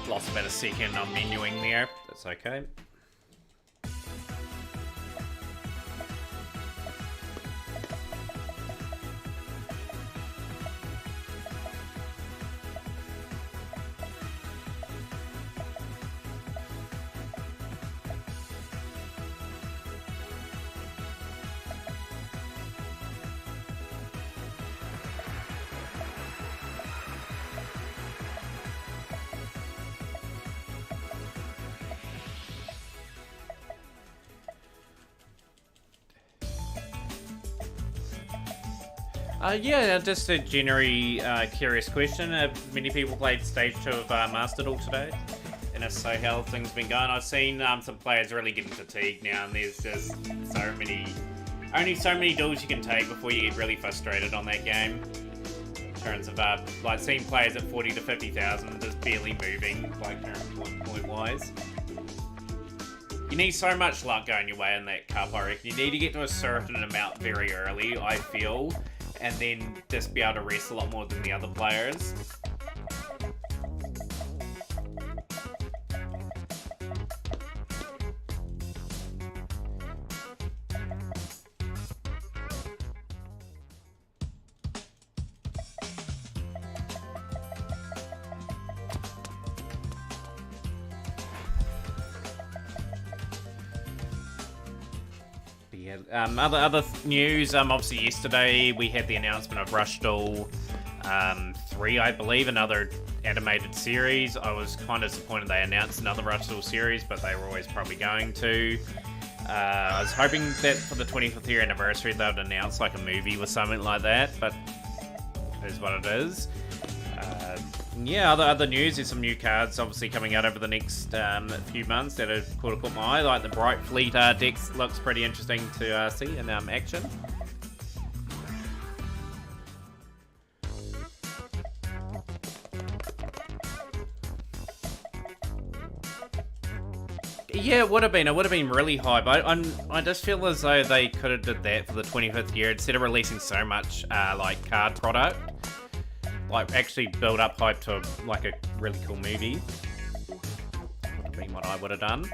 Lost about a second on menuing there. That's okay. Yeah, just a generally curious question. Have many people played Stage 2 of Master Duel today? And if so, how have things been going? I've seen some players really getting fatigued now, and there's just so many Only so many duels you can take before you get really frustrated on that game. In terms of, like, seeing players at 40 to 50,000 just barely moving, like, current point-wise. You need so much luck going your way in that cup, I reckon. You need to get to a certain amount very early, I feel, and then just be able to rest a lot more than the other players. Other news, obviously yesterday we had the announcement of Swordsoul 3, I believe, another animated series. I was kind of disappointed they announced another Swordsoul series, but they were always probably going to. I was hoping that for the 25th year anniversary they would announce like a movie or something like that, but it is what it is. Yeah, other news, there's some new cards obviously coming out over the next few months that have caught my eye. Like the Bright Fleet deck looks pretty interesting to see in action. Yeah, it would have been really high, but I just feel as though they could have did that for the 25th year instead of releasing so much like card product. Like, actually build up hype to, like, a really cool movie. Would have been what I would have done.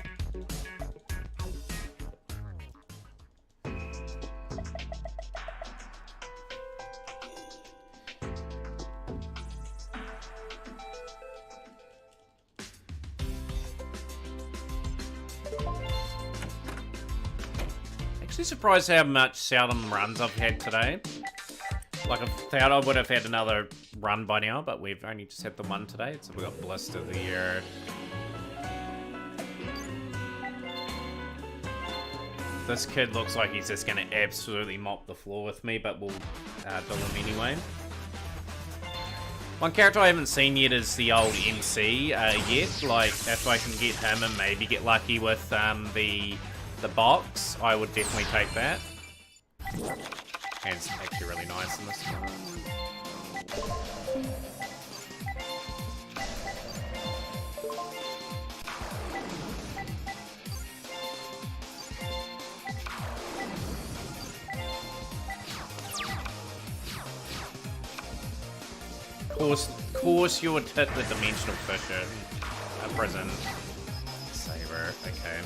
Actually surprised how much seldom runs I've had today. Like, I thought I would have had another run by now, but we've only just had the one today, so we got Blister of the Year. This kid looks like he's just going to absolutely mop the floor with me, but we'll do him anyway. One character I haven't seen yet is the old MC yet. Like, if I can get him and maybe get lucky with the box, I would definitely take that. And it's actually really nice in this one. Of course you would hit the Dimensional Fisher. A prison. Saber, okay.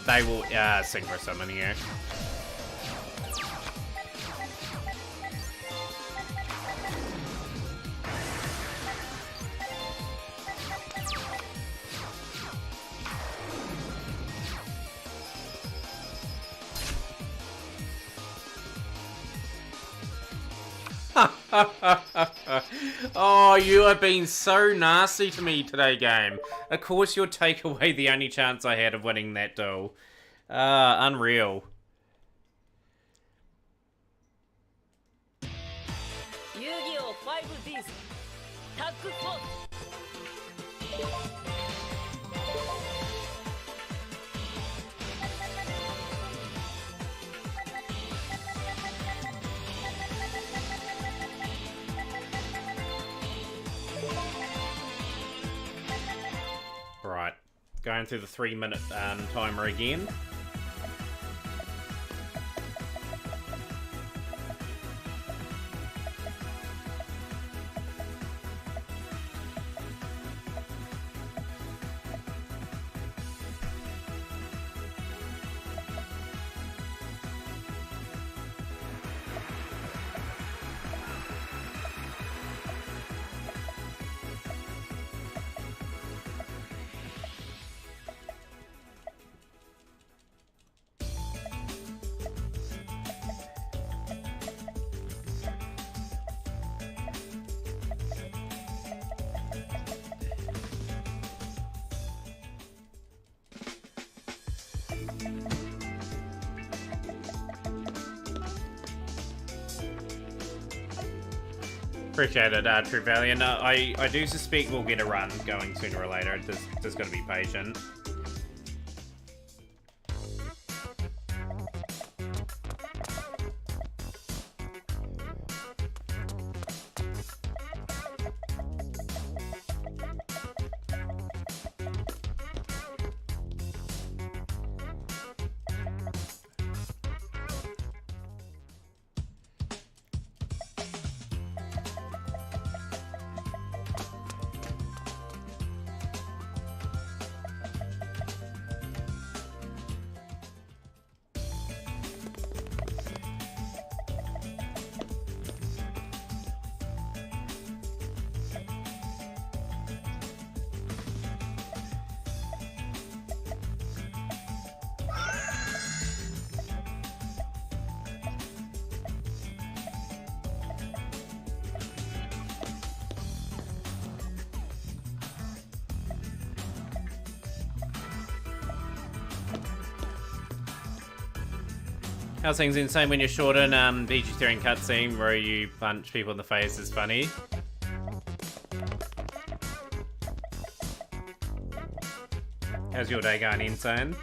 They will synchro summon here. Oh, you have been so nasty to me today, game. Of course you'll take away the only chance I had of winning that duel. Unreal. Yu-Gi-Oh! 5Ds Tag Force. Right, going through the 3-minute timer again. Appreciate it, True Valiant. I do suspect we'll get a run going sooner or later. Just gotta be patient. How's things insane when you're short in VG3 cutscene where you punch people in the face is funny. How's your day going, insane?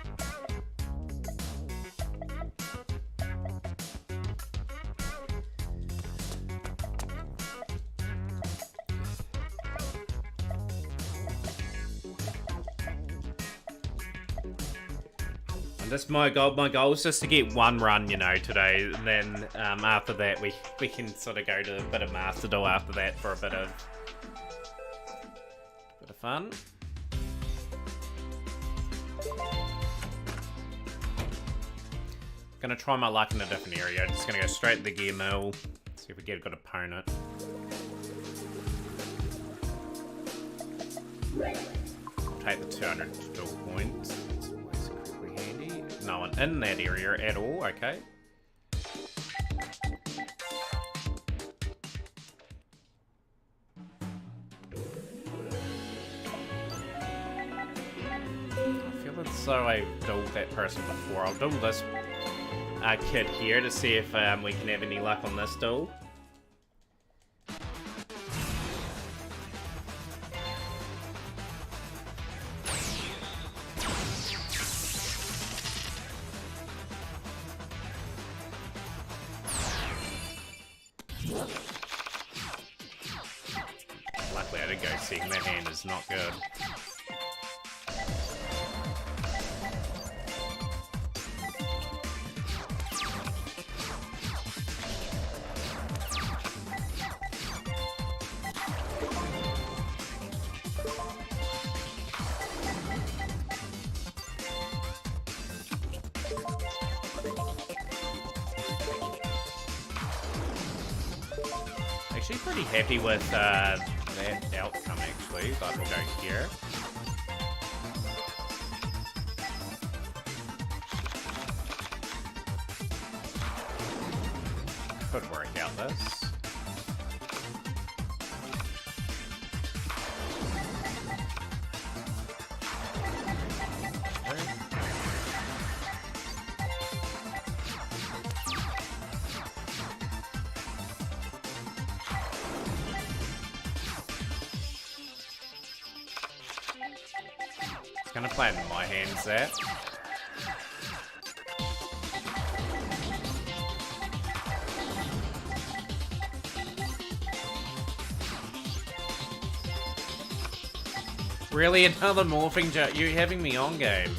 That's my goal. My goal is just to get one run, you know, today. And then after that, we can sort of go to a bit of Master Duel after that for a bit of fun. Gonna try my luck in a different area. Just gonna go straight to the gear mill. See if we get a good opponent. Take the 200 duel points. No one in that area at all, okay. I feel as though I've dueled that person before. I'll duel this kid here to see if we can have any luck on this duel. Luckily I did go second. That hand is not good. Actually pretty happy with that outcome actually, but we'll go here. Could work out this. Gonna play it in my hands there. Really, another morphing jet? You having me on game?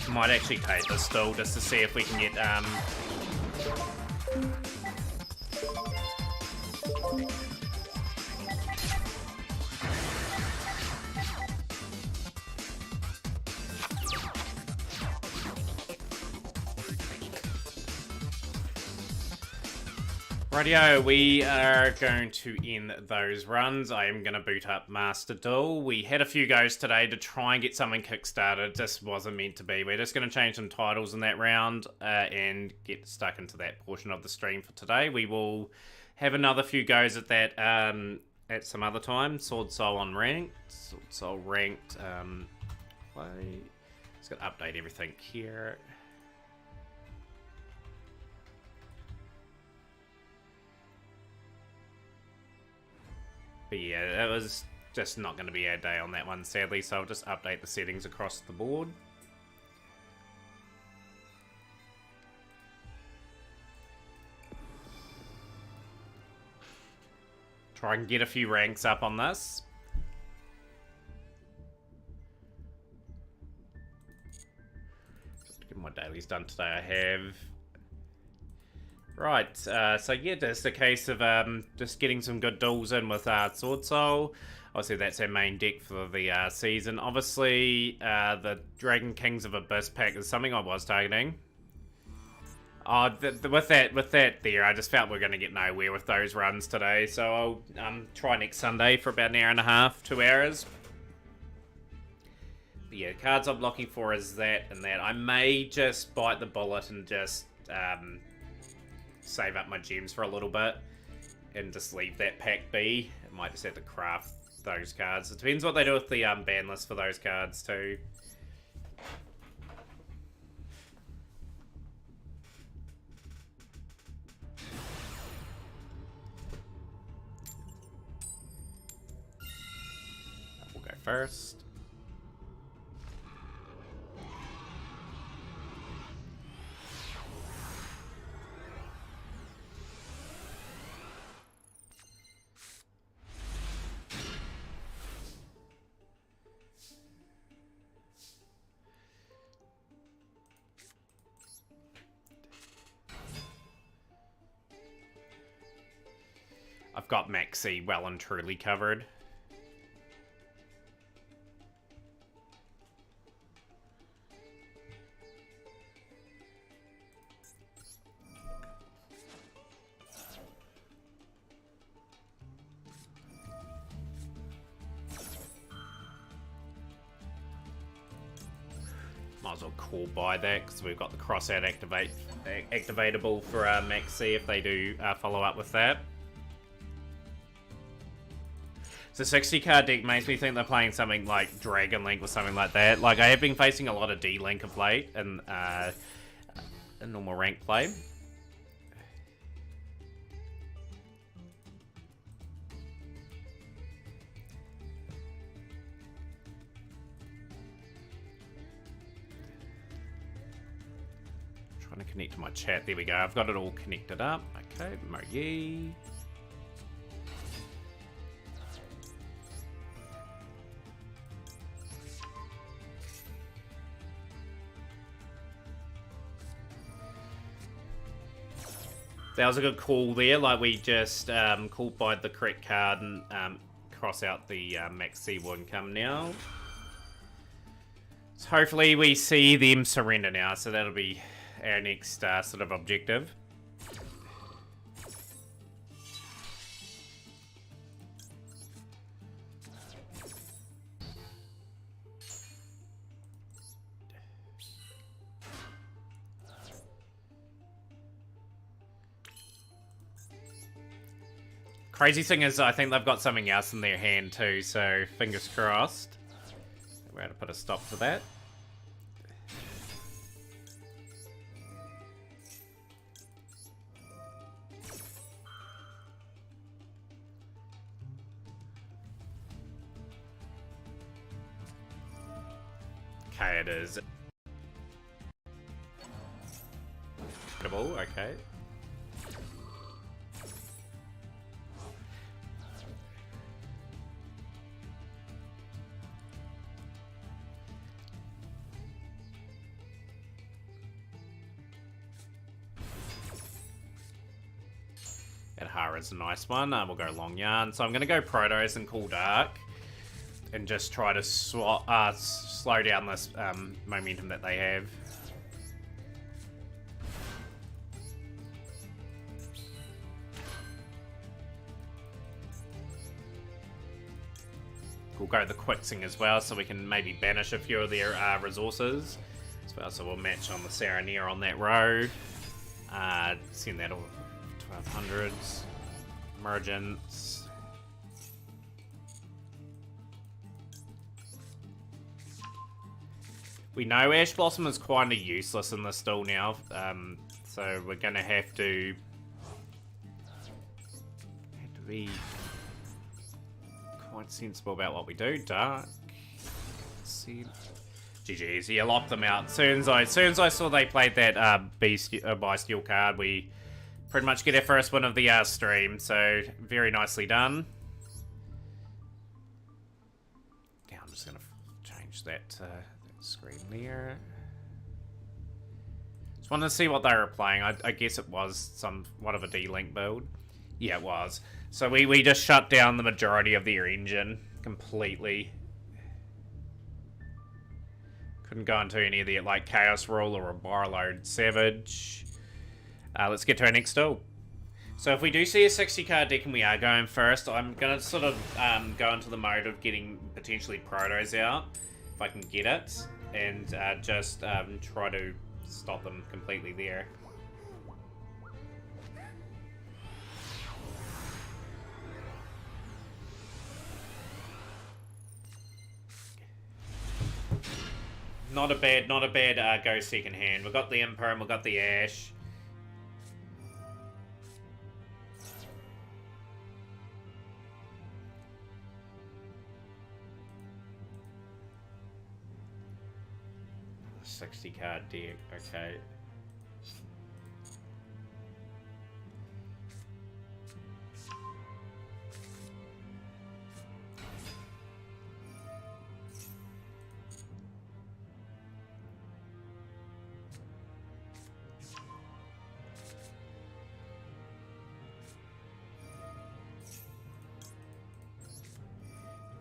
Might actually take this still just to see if we can get Rightio, we are going to end those runs. I am going to boot up Master Duel. We had a few goes today to try and get something kickstarted. It just wasn't meant to be. We're just going to change some titles in that round and get stuck into that portion of the stream for today. We will have another few goes at that at some other time. Swordsoul on ranked. Swordsoul ranked. Play. Just got to update everything here. But yeah, that was just not going to be our day on that one, sadly, so I'll just update the settings across the board. Try and get a few ranks up on this. Get my dailies done today, I have. Right, so yeah, just a case of just getting some good duels in with Swordsoul. Obviously, that's our main deck for the season. Obviously, the Dragon Kings of Abyss pack is something I was targeting. Oh, with that there, I just felt we're going to get nowhere with those runs today. So I'll try next Sunday for about an hour and a half, 2 hours. But yeah, cards I'm looking for is that and that. I may just bite the bullet and just save up my gems for a little bit and just leave that pack be. I might just have to craft those cards. It depends what they do with the ban list for those cards too. We'll go first. I've got Maxi well and truly covered. Might as well call by that because we've got the cross-out activatable for Maxi if they do follow up with that. So 60 card deck makes me think they're playing something like Dragon Link or something like that. Like, I have been facing a lot of D-Link of late in normal rank play. Trying to connect to my chat. There we go. I've got it all connected up. Okay, Moyi. That was a good call there. Like, we just called by the correct card and cross out the Maxi one come now. So hopefully we see them surrender now. So that'll be our next sort of objective. Crazy thing is, I think they've got something else in their hand too, so fingers crossed. We're going to put a stop to that. Okay, it is. Okay. That Hara's a nice one. We'll go Long Yarn. So I'm going to go Protos and Cool Dark. And just try to slow down this momentum that they have. We'll go the Quixing as well, so we can maybe banish a few of their resources as well. So we'll match on the Saraneer on that row. Send that all 1200s. Emergence. We know Ash Blossom is kind of useless in this duel now, so we're gonna have to be quite sensible about what we do. Dark. GG's, yeah, locked them out. As soon as I saw they played that Bysteel card, we pretty much get our first win of the stream. So very nicely done. Yeah, I'm just gonna change that screen there. Just wanted to see what they were playing. I guess it was somewhat of a D-Link build. Yeah, it was. So we just shut down the majority of their engine completely. Couldn't go into any of the like Chaos Ruler or Barload Savage. Let's get to our next duel. So if we do see a 60 card deck and we are going first, I'm gonna sort of go into the mode of getting potentially Protos out if I can get it, and just try to stop them completely there. Not a bad go second hand. We've got the Imperm, we've got the Ash. The 60 card deck, okay.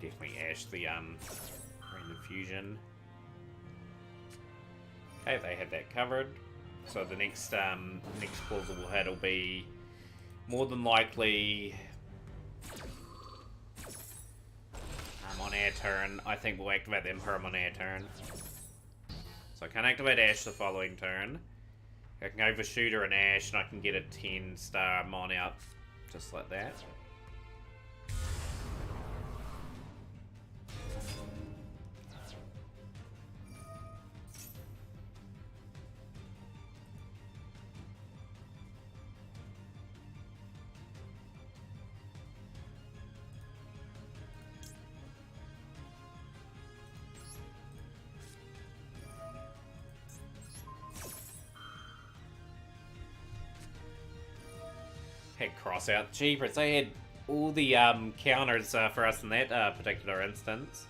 Definitely Ash the Random Fusion. Okay, they had that covered. So the next plausible hit will be more than likely on our turn. I think we'll activate the Imperm on our turn. So I can activate Ash the following turn. I can go for Shooter and Ash, and I can get a 10-star Mon out just like that. Had cross out. Jeepers, they had all the counters for us in that particular instance.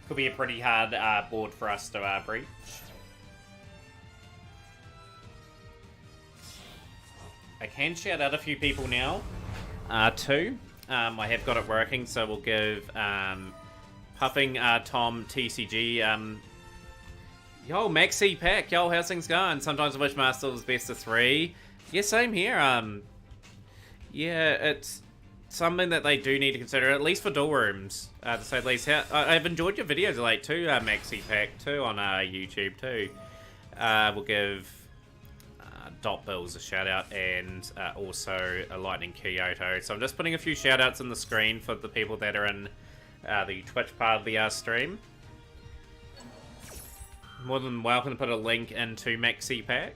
Could be a pretty hard board for us to breach. I can shout out a few people now, too. I have got it working, so we'll give Puffing Tom TCG. Yo, Maxi Pack, yo, how's things going? Sometimes I wish Master was best of 3. Yeah, same here. Yeah, it's something that they do need to consider, at least for dual rooms, to say the least. I've enjoyed your videos late too, Maxi Pack, too, on YouTube too. We'll give Dot Bills a shout out, and also a Lightning Kyoto. So I'm just putting a few shout outs on the screen for the people that are in the Twitch part of the stream. More than welcome to put a link into Maxi Pack.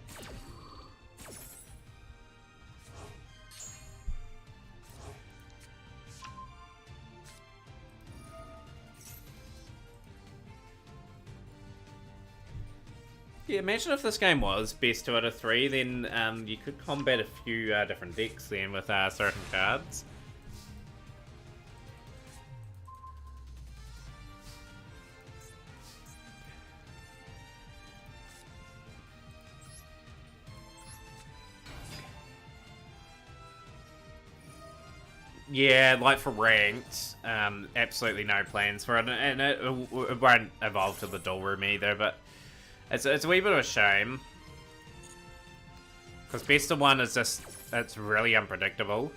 Yeah, imagine if this game was best 2 out of 3, then you could combat a few different decks then with certain cards. Yeah, like for ranked, absolutely no plans for it, and it won't evolve to the dual room either, but it's a wee bit of a shame. Because best of one is just, it's really unpredictable.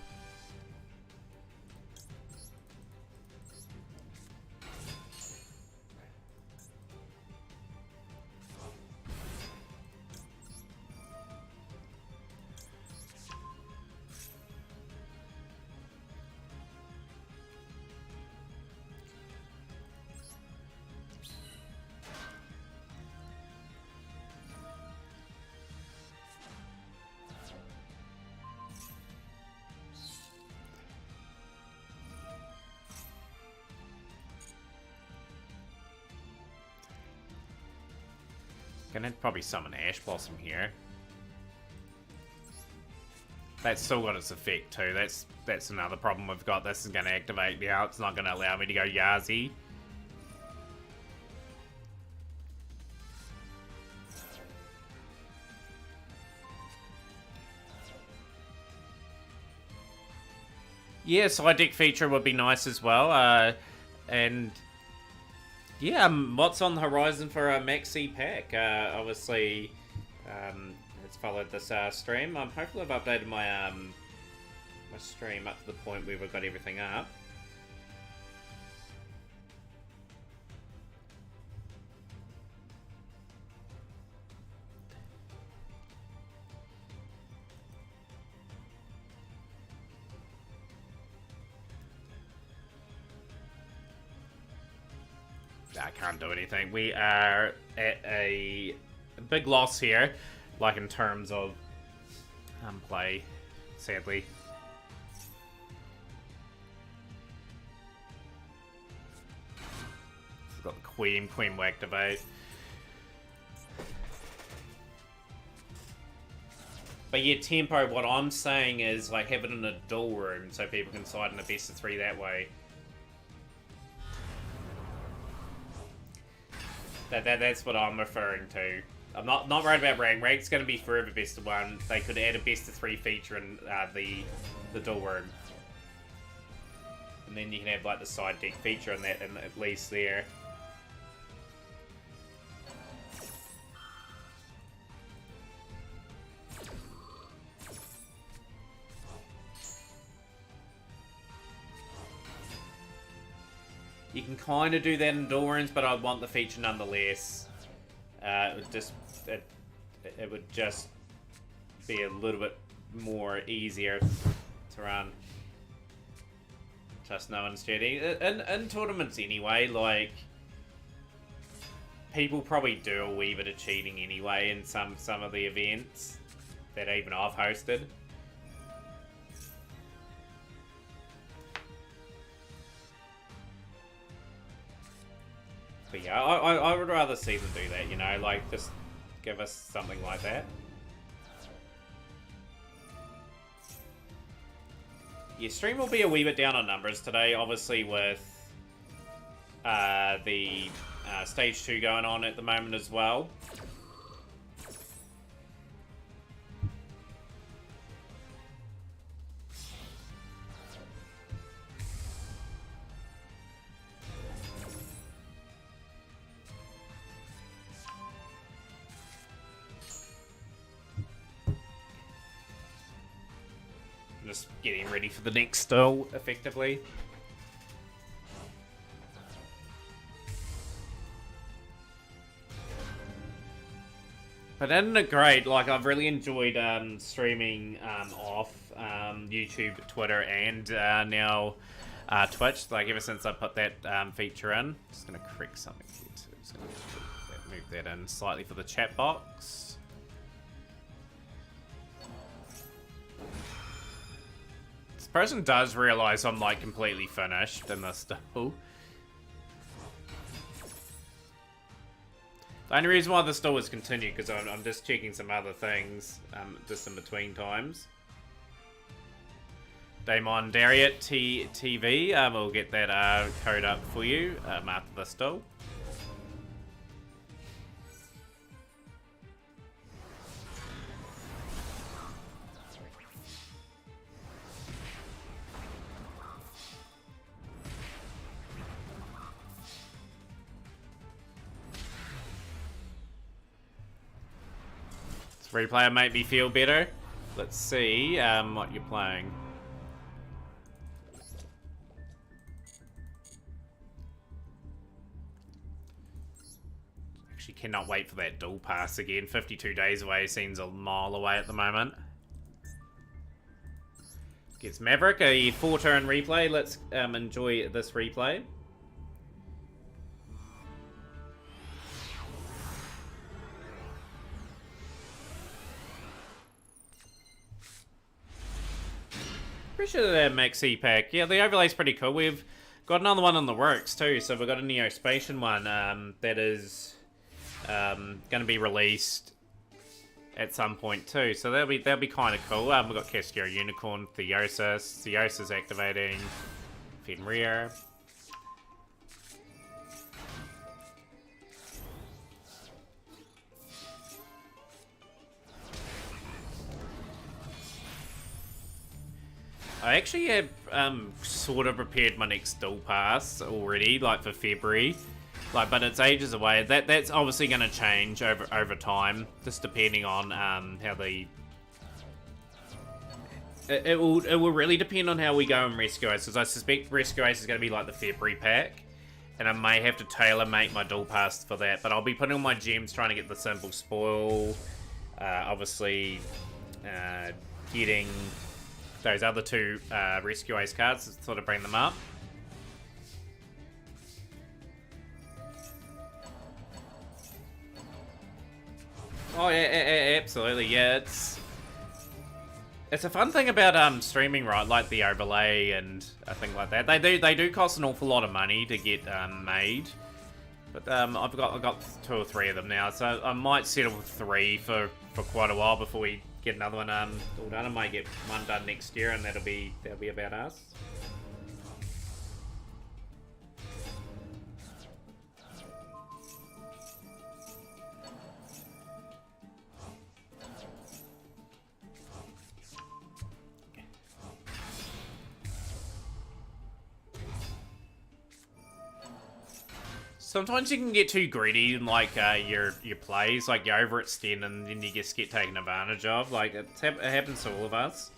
Gonna probably summon Ash Blossom here. That's still got its effect too. That's another problem we've got. This is gonna activate now. It's not gonna allow me to go Yazi. Yeah, side deck feature would be nice as well. And yeah, what's on the horizon for a Maxi pack? Obviously, it's followed this stream. Hopefully I've updated my my stream up to the point where we've got everything up. I can't do anything. We are at a big loss here, like in terms of play, sadly. We've got the Queen will activate. But yeah, tempo, what I'm saying is like have it in a dual room so people can side in a best of 3 that way. That's what I'm referring to. I'm not worried about rank. Rank's going to be forever best of 1. They could add a best of 3 feature in the dual room, and then you can have like the side deck feature in that, and at least there. You can kind of do that in dual rooms, but I'd want the feature nonetheless. It would just be a little bit more easier to run. Just no one's cheating. In tournaments anyway, like people probably do a wee bit of cheating anyway in some of the events that even I've hosted. But yeah, I would rather see them do that, you know, like just give us something like that. Yeah, stream will be a wee bit down on numbers today, obviously with the stage 2 going on at the moment as well. Just getting ready for the next still, effectively. But isn't it great? Like, I've really enjoyed streaming off YouTube, Twitter, and now Twitch. Like, ever since I put that feature in. Just gonna correct something here too. Just gonna move that in slightly for the chat box. This person does realize I'm like completely finished in this still. The only reason why the still is continued because I'm just checking some other things just in between times. Damon Dariet TV, we'll get that code up for you after the still. Replayer make me feel better. Let's see what you're playing. Actually cannot wait for that dual pass again. 52 days away seems a mile away at the moment. Gets Maverick, a 4-turn replay. Let's enjoy this replay. Pretty sure that Maxi pack. Yeah, the overlay's pretty cool. We've got another one in the works too. So we've got a Neospatian one that is going to be released at some point too. So that'll be kind of cool. We've got Cascara Unicorn, Theosis activating, Fenrir. I actually have sort of prepared my next dual pass already, like for February, but it's ages away. That's obviously going to change over time, just depending on how the. It will really depend on how we go in Rescue Aces. I suspect Rescue Ace is going to be like the February pack, and I may have to tailor make my dual pass for that. But I'll be putting all my gems trying to get the simple spoil, obviously getting those other two Rescue Ace cards to sort of bring them up. Oh yeah, absolutely. Yeah, it's a fun thing about streaming, right? Like the overlay and a thing like that. They do cost an awful lot of money to get made, but I've got 2 or 3 of them now, so I might settle with 3 for quite a while before we get another one all done. I might get one done next year, and that'll be about us. Sometimes you can get too greedy in like your plays, like you overextend and then you just get taken advantage of. Like it happens to all of us.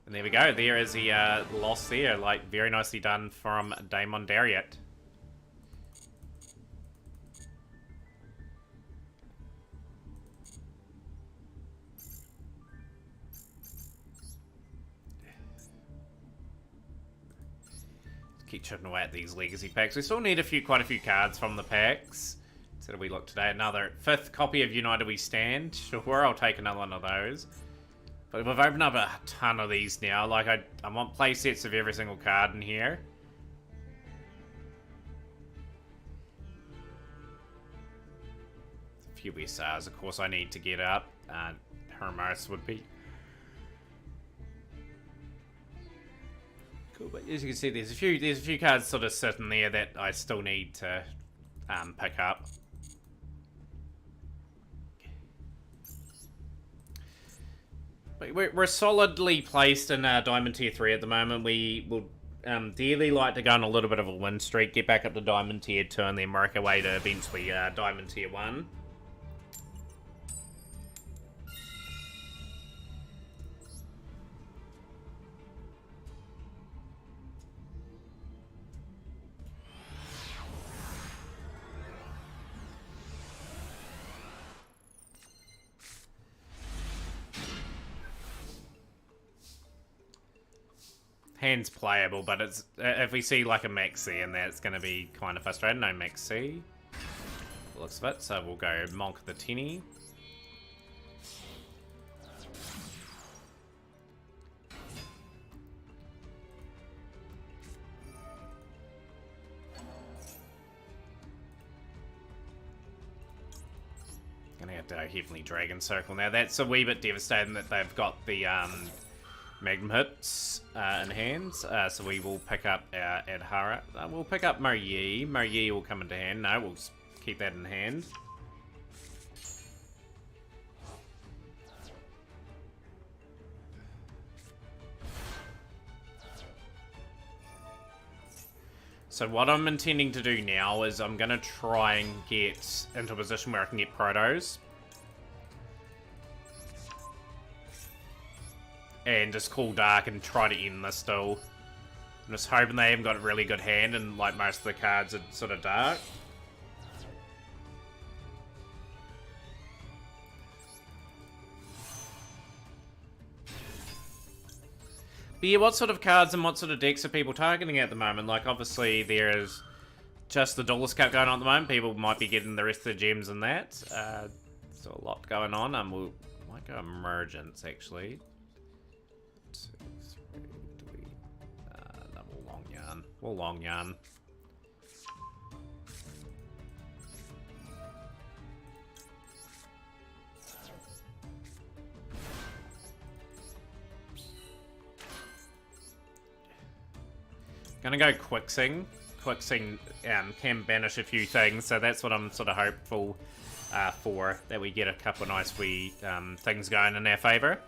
And there we go. There is the loss there. Like very nicely done from Damon Dariat. Keep chipping away at these legacy packs. We still need quite a few cards from the packs. So do we look today? Another 5th copy of United We Stand. Sure, I'll take another one of those. But we've opened up a ton of these now. Like I want play sets of every single card in here. A few SRs, of course, I need to get up. Hermos would be cool, but as you can see, there's a few cards sort of sitting there that I still need to pick up. But we're solidly placed in Diamond Tier 3 at the moment. We will dearly like to go on a little bit of a win streak, get back up to Diamond Tier 2, and then work our way to eventually Diamond Tier 1. Hand's playable, but it's if we see like a Maxi in there, it's going to be kind of frustrating. No Maxi. Looks of it, so we'll go Monk the Tinny. Gonna have to Heavenly Dragon Circle now. That's a wee bit devastating that they've got the Magnum Hits in hand, so we will pick up our Adhara. We'll pick up Moyi. Moyi will come into hand. No, we'll keep that in hand. So what I'm intending to do now is I'm going to try and get into a position where I can get Protos. and just call Dark and try to end this still. I'm just hoping they haven't got a really good hand and like most of the cards are sort of Dark. But yeah, what sort of cards and what sort of decks are people targeting at the moment? Like, obviously, there is just the Duelist Cup going on at the moment. People might be getting the rest of the gems and that. So a lot going on. We might go Emergence, actually. 2, 3, delete. No, we'll Long Yarn. We'll Long Yarn. Gonna go Quicksing. Quicksing can banish a few things, so that's what I'm sort of hopeful for, that we get a couple of nice wee things going in our favour.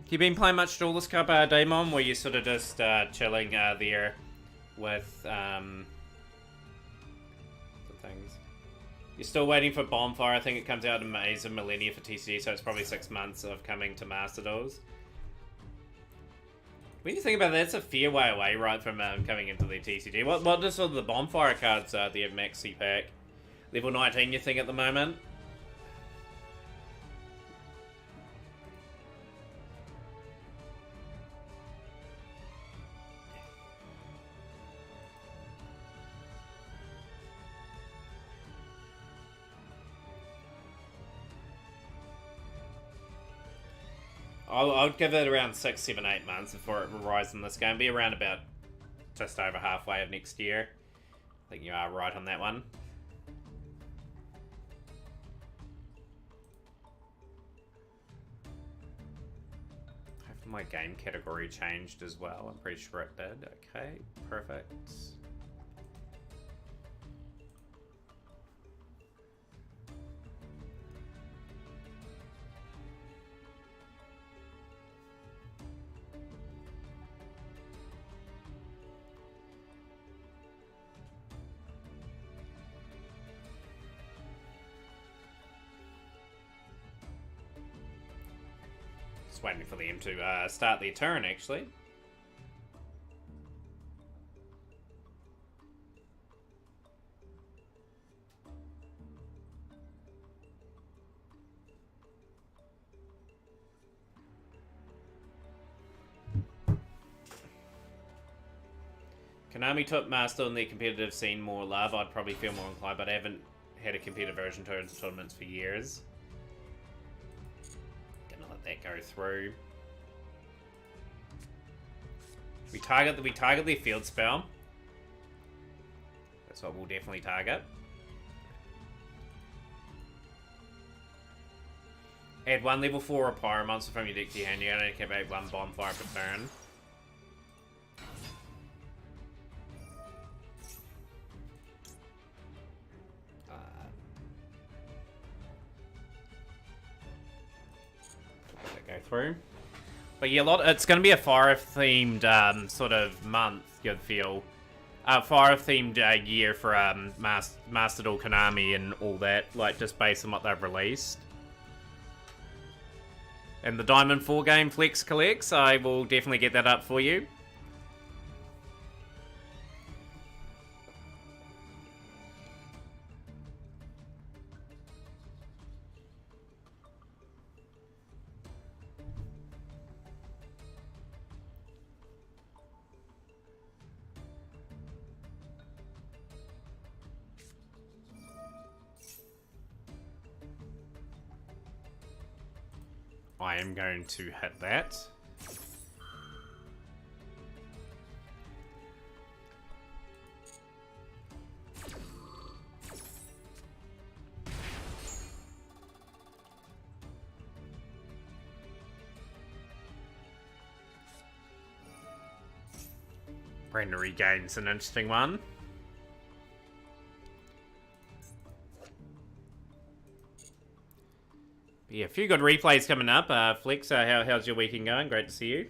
You been playing much Duelist Cup, Daemon? Were you sort of just chilling there with the things? You're still waiting for Bonfire. I think it comes out in Maze of Millennia for TCG, so it's probably 6 months of coming to Master Duels. When you think about that, it's a fair way away, right, from coming into the TCG. What does sort of the Bonfire cards the Maxi Pack? Level 19, you think, at the moment? I would give it around 6, 7, 8 months before it will rise in this game. Be around about just over halfway of next year. I think you are right on that one. Hopefully my game category changed as well. I'm pretty sure it did. Okay, perfect. Waiting for them to start their turn, actually. Konami took Master in their competitive scene more love. I'd probably feel more inclined, but I haven't had a competitive version to tournaments for years. That go through. We target their field spell. That's what we'll definitely target. Add 1 level 4 or Pyro monster from your deck to your hand. You only activate 1 Bonfire per turn. Go through. But yeah, it's going to be a fire-themed sort of month, you'd feel. Fire-themed year for Master Duel Konami and all that, like just based on what they've released. And the Diamond 4 game Flex Collects, I will definitely get that up for you. I am going to hit that. Brain Regain's an interesting one. But yeah, a few good replays coming up. Flex, how's your weekend going? Great to see you.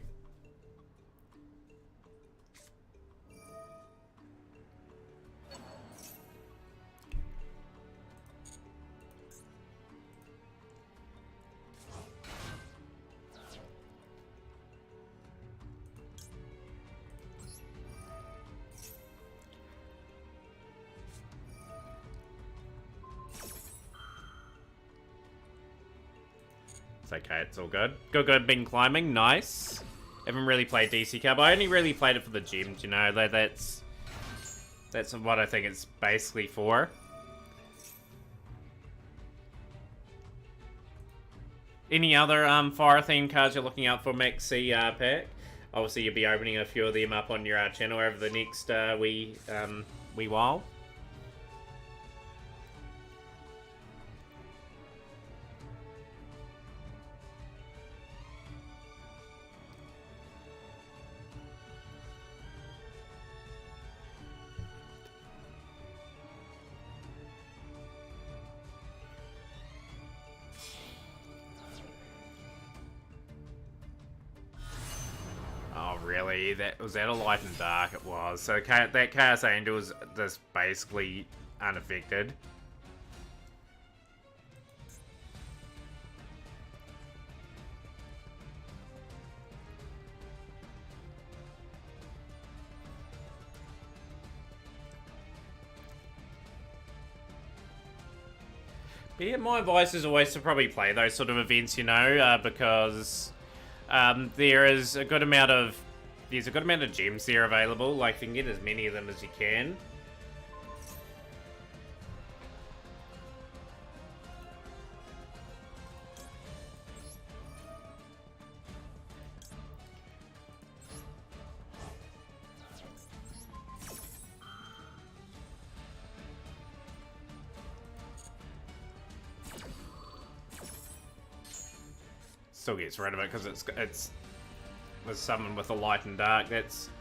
Okay, it's all good. Good, been climbing, nice. Haven't really played DC Cup. I only really played it for the gems, you know. That's what I think it's basically for. Any other fire theme cards you're looking out for Maxi pack? Obviously, you'll be opening a few of them up on your channel over the next wee while. Really, was that a light and dark? It was. So that Chaos Angel is just basically unaffected. But yeah, my advice is always to probably play those sort of events, you know, because there's a good amount of gems there available. Like, you can get as many of them as you can. Still gets rid of it because it's was summoned with a light and dark. That's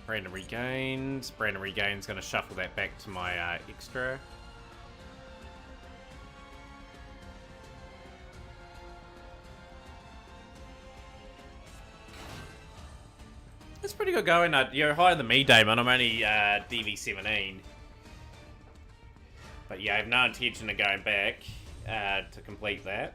Brandon Regains. Brandon Regains going to shuffle that back to my extra. It's pretty good going. You're higher than me, Damon. I'm only DV17. But yeah, I have no intention of going back to complete that.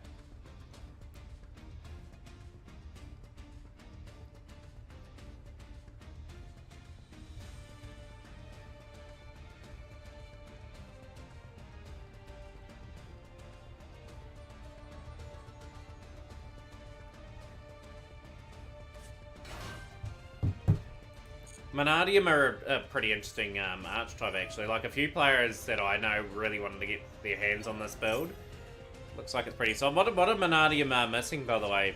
Monadium are a pretty interesting archetype, actually. Like, a few players that I know really wanted to get their hands on this build. Looks like it's pretty solid. What are Monadium missing, by the way?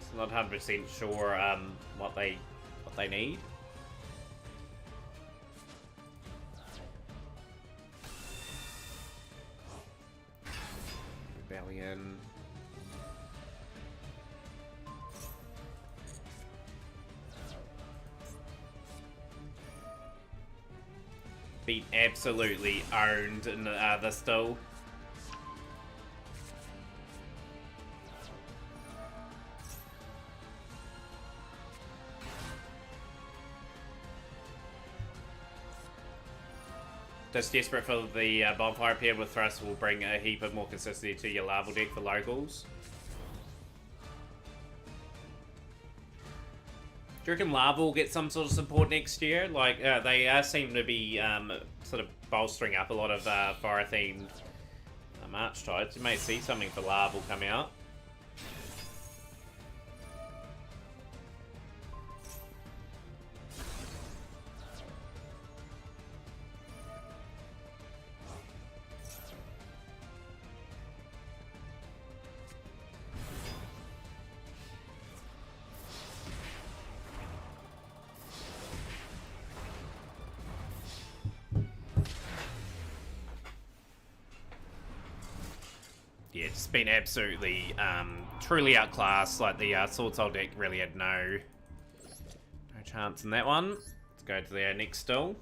It's not 100% sure what they need. Rebellion. Been absolutely owned in this duel. Just desperate for the bonfire paired with thrust will bring a heap of more consistency to your larval deck for locals. Do you reckon Lava will get some sort of support next year? Like, they seem to be sort of bolstering up a lot of fire-themed archetypes. You may see something for Lava will come out. Yeah, it's been absolutely, truly outclassed. Like, the Swordsoul deck really had no chance in that one. Let's go to the next stall.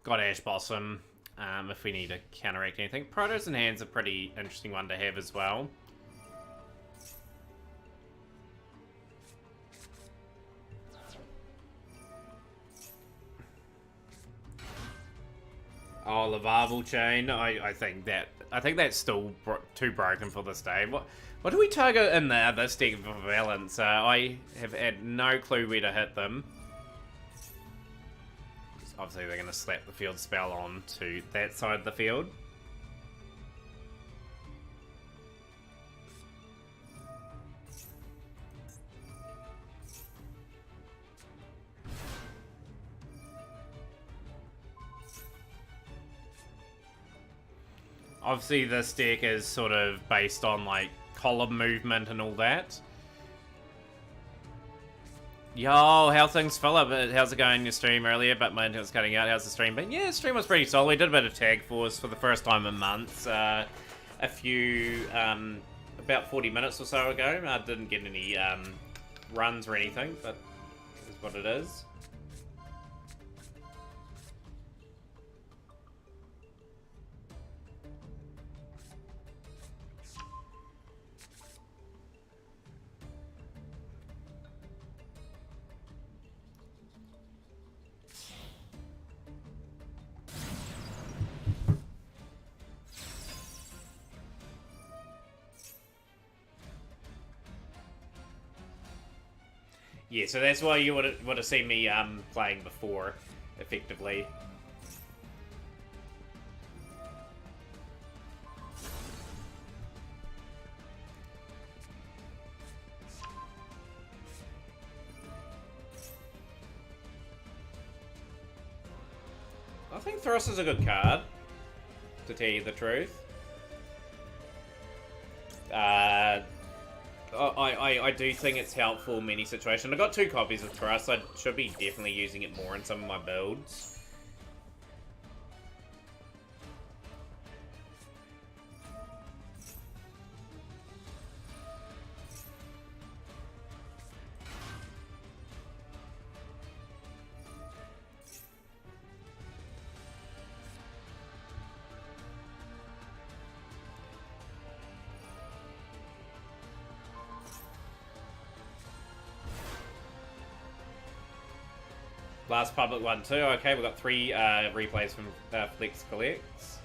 Got Ash Blossom, if we need to counteract anything. Protos in hand's a pretty interesting one to have as well. Oh, Lavarval Chain. I think that's still too broken for this day. What do we target in this deck for balance? I have had no clue where to hit them. Obviously, they're going to slap the field spell on to that side of the field. Obviously, this deck is sort of based on, like, column movement and all that. Yo, how things, Philip? How's it going in your stream earlier? But my internet's cutting out. How's the stream been? Yeah, the stream was pretty solid. We did a bit of Tag Force for the first time in months. A few, about 40 minutes or so ago. I didn't get any runs or anything, but it is what it is. Yeah, so that's why you would have seen me playing before, effectively. I think Thrust is a good card, to tell you the truth. I do think it's helpful in many situations. I got 2 copies of Thrust. I should be definitely using it more in some of my builds. Last public one too. Okay, we've got 3 replays from Flex Collects.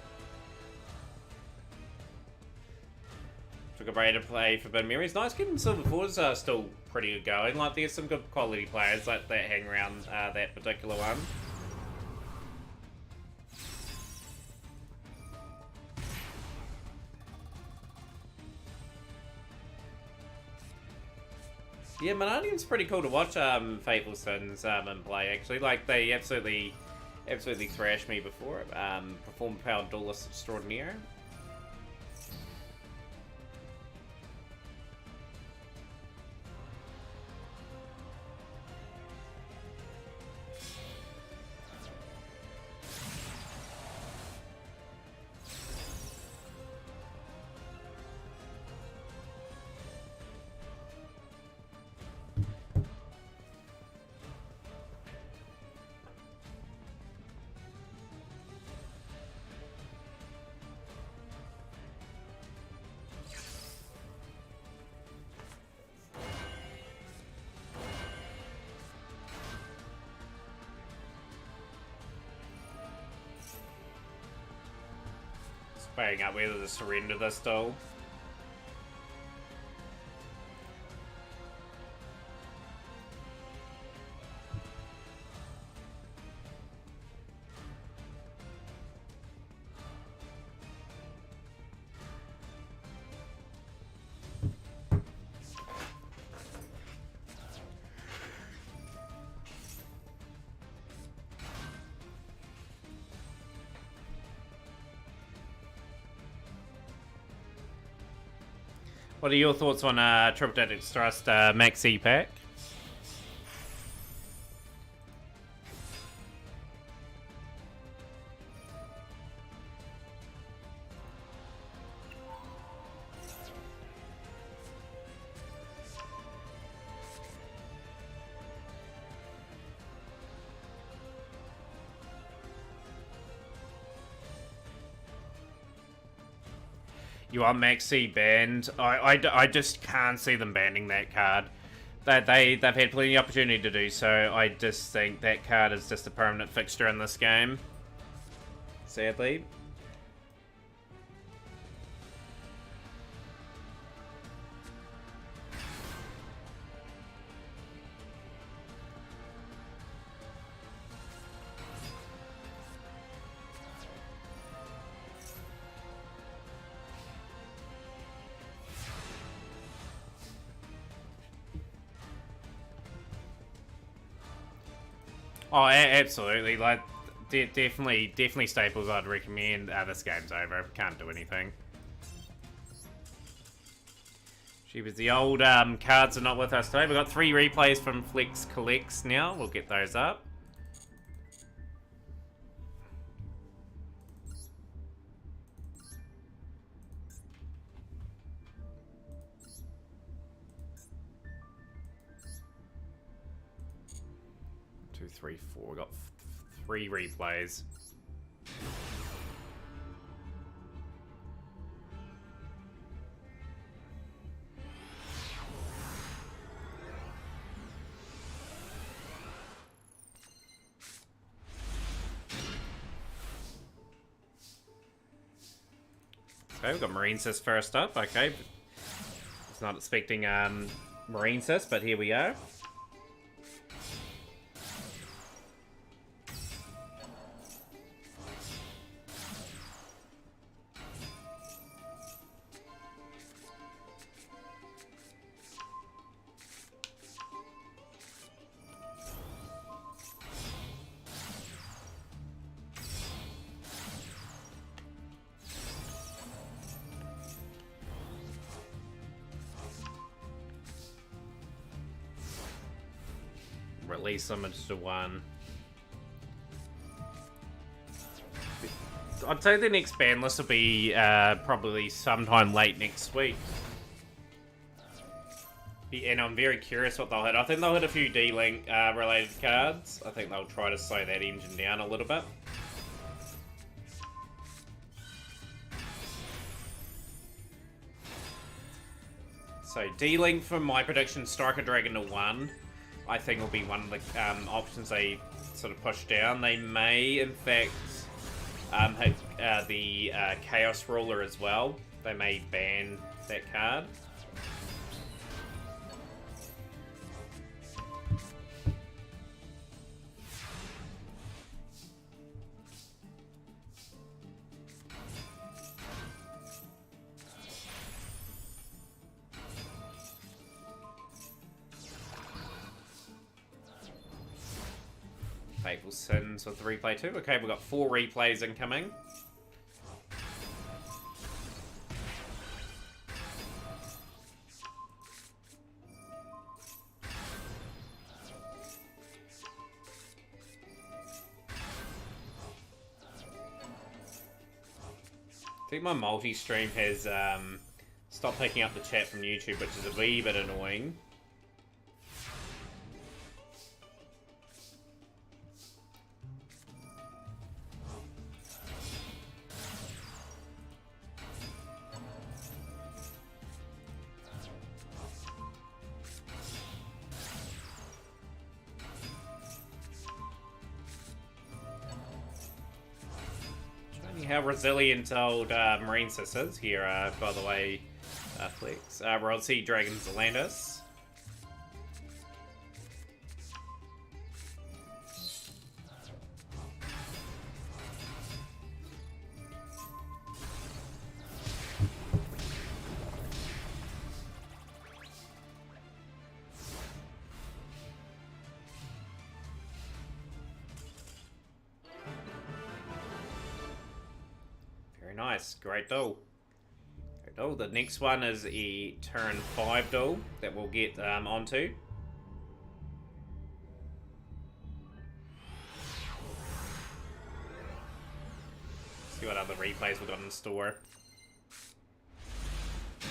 Took a break to play Forbidden Memories. Nice, getting Silver 4's still pretty good going. Like, there's some good quality players like that hang around that particular one. Yeah, Mananium's pretty cool to watch Fateful Sins in play, actually. Like, they absolutely thrashed me before. Performed Power Duelist Extraordinaire. Weighing up whether to surrender this though. What are your thoughts on Triple Tactics Thrust Maxi Pack? You want Maxi banned? I just can't see them banning that card. They've had plenty of opportunity to do so. I just think that card is just a permanent fixture in this game. Sadly. Oh, absolutely. Like, definitely staples I'd recommend. This game's over. Can't do anything. She was the old cards are not with us today. We've got 3 replays from Flex Collects now. We'll get those up. Two, three, four. We got 3 replays. Okay, we've got Marine Sis first up. Okay. Was not expecting Marine Sis, but here we are. Release them into 1. I'd say the next ban list will be probably sometime late next week. And I'm very curious what they'll hit. I think they'll hit a few D-Link related cards. I think they'll try to slow that engine down a little bit. So D-Link for my prediction, Striker Dragon to 1. I think will be one of the options they sort of push down. They may, in fact, hit the Chaos Ruler as well. They may ban that card. Fateful Sins with the replay too. Okay, we've got 4 replays incoming. I think my multi-stream has stopped picking up the chat from YouTube, which is a wee bit annoying. How resilient old Marine Sis is here, by the way, Flex. Rod Sea Dragon Zelandis. Nice, great duel. Oh, the next one is a turn 5 duel that we'll get onto. See what other replays we've got in store.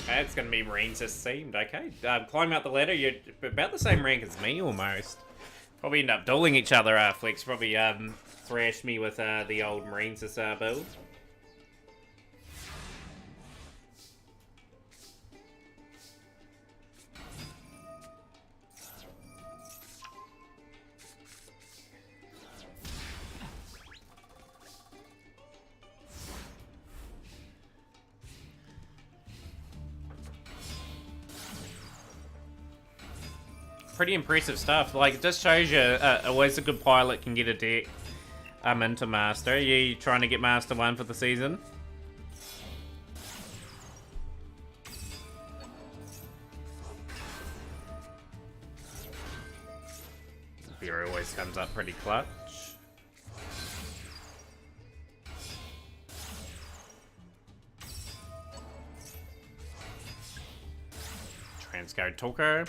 Okay, it's going to be Marines as themed. Okay, climb out the ladder. You're about the same rank as me, almost. Probably end up dueling each other, Flex. Probably thrash me with the old Marines as build. Pretty impressive stuff. Like, it just shows you always a good pilot can get a deck into Master. Are you trying to get Master 1 for the season? Beer always comes up pretty clutch. Transcode Talker.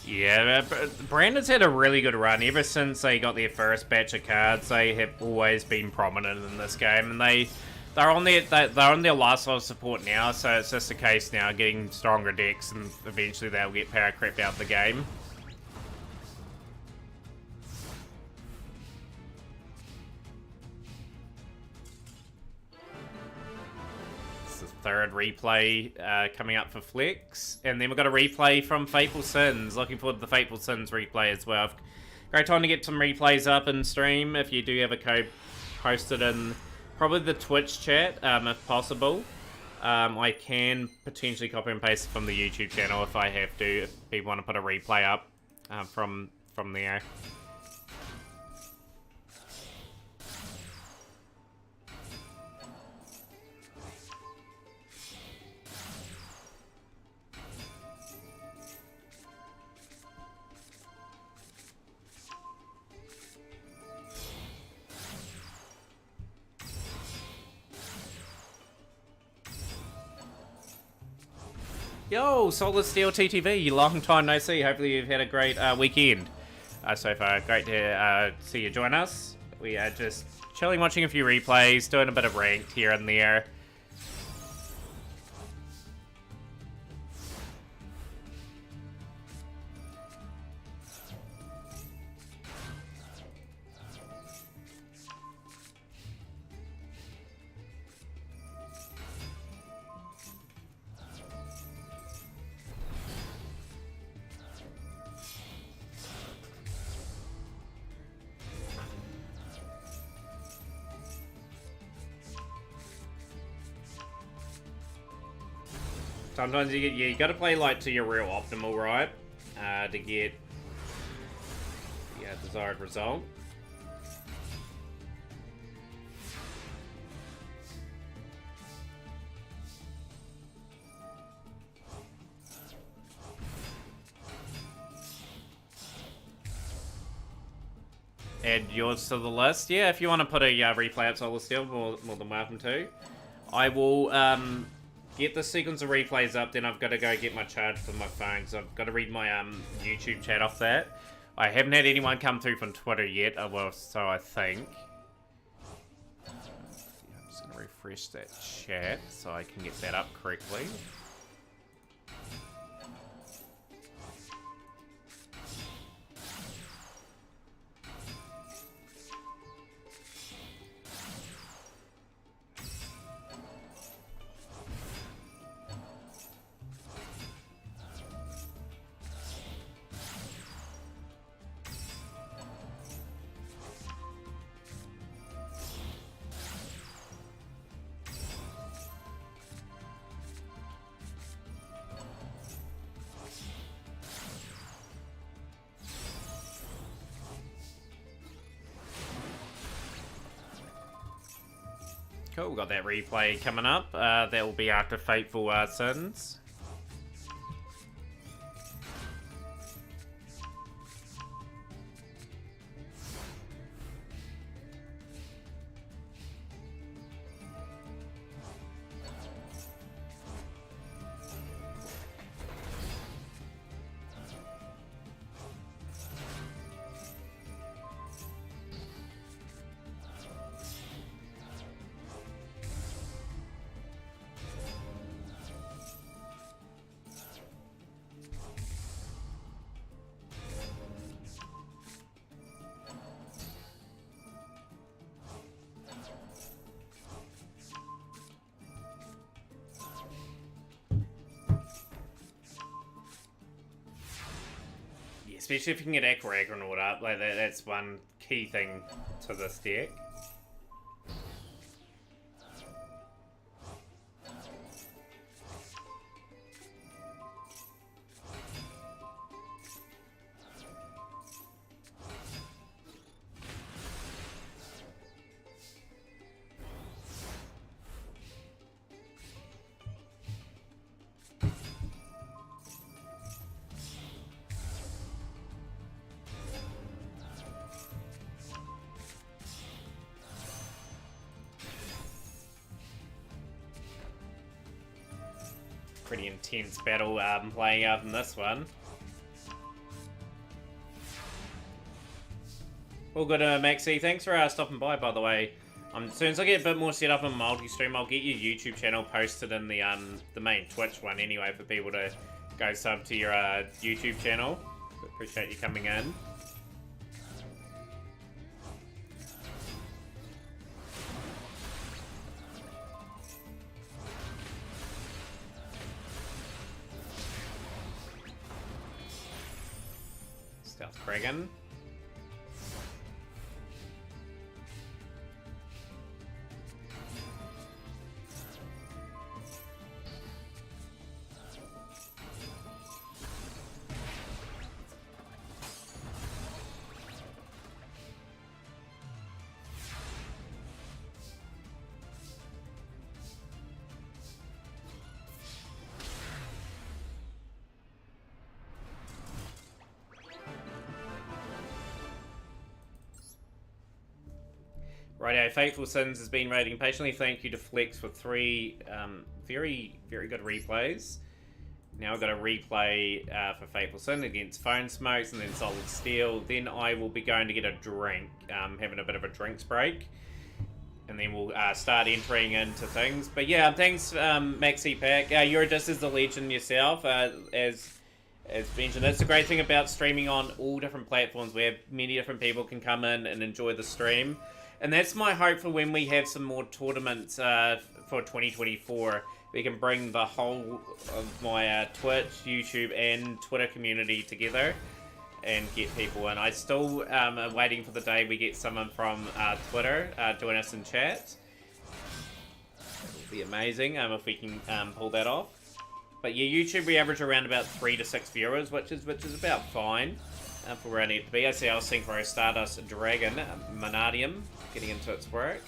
Yeah, Brandon's had a really good run ever since they got their first batch of cards. They have always been prominent in this game, and they're on their last lot of support now. So it's just a case now of getting stronger decks, and eventually they'll get power crept out the game. Third replay coming up for Flex. And then we've got a replay from Fateful Sins. Looking forward to the Fateful Sins replay as well. Great time to get some replays up in stream. If you do have a code, post it in probably the Twitch chat, if possible. I can potentially copy and paste it from the YouTube channel if I have to, if people want to put a replay up from there. Yo, Solid Steel TTV, long time no see. Hopefully you've had a great weekend so far. Great to see you join us. We are just chilling, watching a few replays, doing a bit of ranked here and there. Sometimes you gotta play like to your real optimal, right? To get the desired result. Add yours to the list. Yeah, if you want to put a replay up Solar Steel, more than welcome to. I will get the sequence of replays up, then I've got to go get my charge for my phone, because I've got to read my YouTube chat off that. I haven't had anyone come through from Twitter yet, well, so I think. I'm just going to refresh that chat so I can get that up correctly. Cool, we got that replay coming up. That will be after Fateful Sins. Especially if you can get Aggro up, like that's one key thing to this deck. Pretty intense battle playing out in this one. All good, Maxi. Thanks for stopping by the way. As soon as I get a bit more set up in multi-stream, I'll get your YouTube channel posted in the main Twitch one anyway for people to go sub to your YouTube channel. Appreciate you coming in. Stealth Kragan. Rightio, Fateful Sins has been waiting patiently. Thank you to Flex for 3 very, very good replays. Now I've got a replay for Fateful Sin against Phone Smokes and then Solid Steel. Then I will be going to get a drink, having a bit of a drinks break. And then we'll start entering into things. But yeah, thanks Maxi Pack. Eurodis is the legend yourself, as mentioned. That's the great thing about streaming on all different platforms where many different people can come in and enjoy the stream. And that's my hope for when we have some more tournaments for 2024. We can bring the whole of my Twitch, YouTube, and Twitter community together and get people in. I still am waiting for the day we get someone from Twitter join us in chat. It would be amazing if we can pull that off. But yeah, YouTube we average around about 3 to 6 viewers, which is about fine for where I need to be. I see our Synchro Stardust Dragon, Monadium, getting into its work.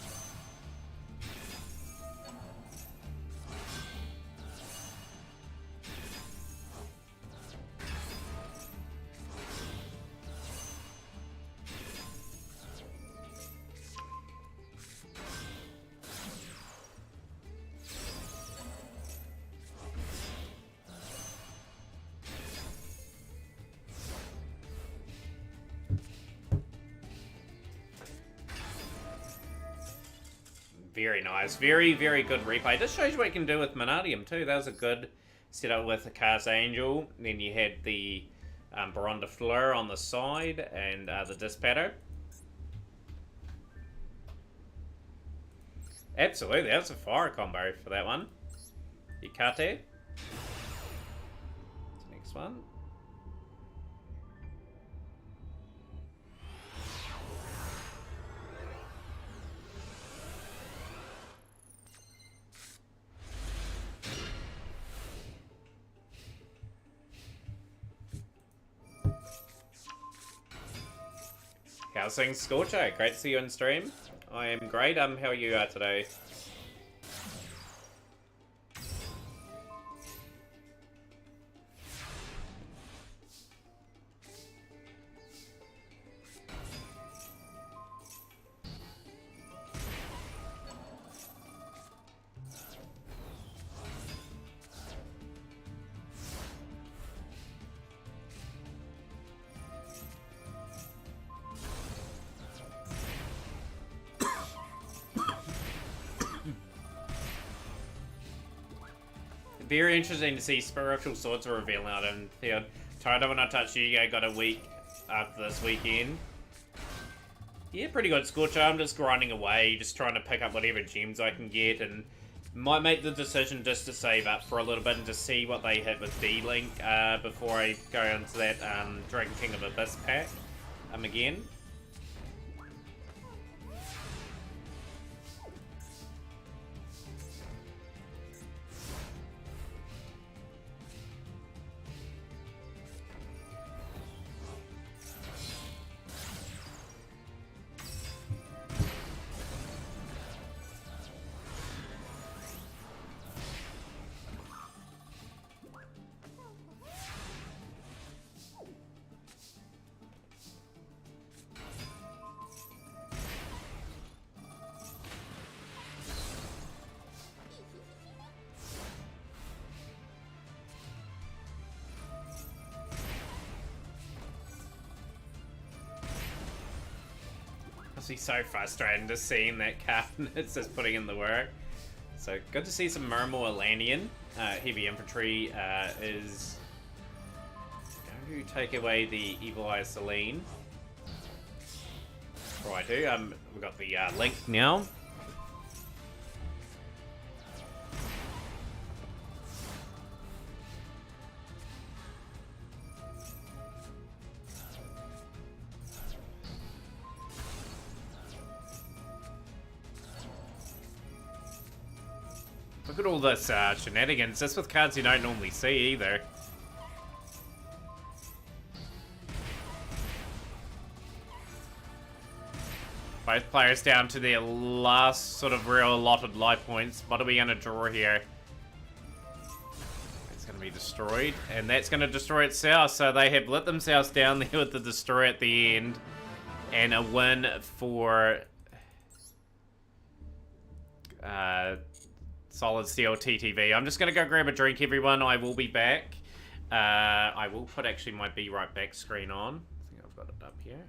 Very nice. Very, very good replay. This shows you what you can do with Monadium too. That was a good setup with the Cast Angel. Then you had the Baron de Fleur on the side and the Dispatter. Absolutely, that's a fire combo for that one. Ikate. Next one. How's things, Scorcho? Great to see you on stream. I am great. How are you today? very interesting to see Spiritual Swords are revealing out in the field. Total when I touched you, I got a week after this weekend. Yeah, pretty good Scorcher. I'm just grinding away, just trying to pick up whatever gems I can get, and might make the decision just to save up for a little bit and just see what they hit with D-Link before I go into that Dragon King of Abyss pack again. It's so frustrating just seeing that card. It's just putting in the work. So good to see some Murmur Landian. Heavy infantry is going to take away the Evil Eye Selene. Righto, we've got the Link now. Look at all this shenanigans, just with cards you don't normally see either. Both players down to their last sort of real allotted life points. What are we going to draw here? It's going to be destroyed, and that's going to destroy itself. So they have let themselves down there with the destroy at the end. And a win for Solid Steel TTV. I'm just going to go grab a drink, everyone. I will be back. I will put actually my Be Right Back screen on. I think I've got it up here.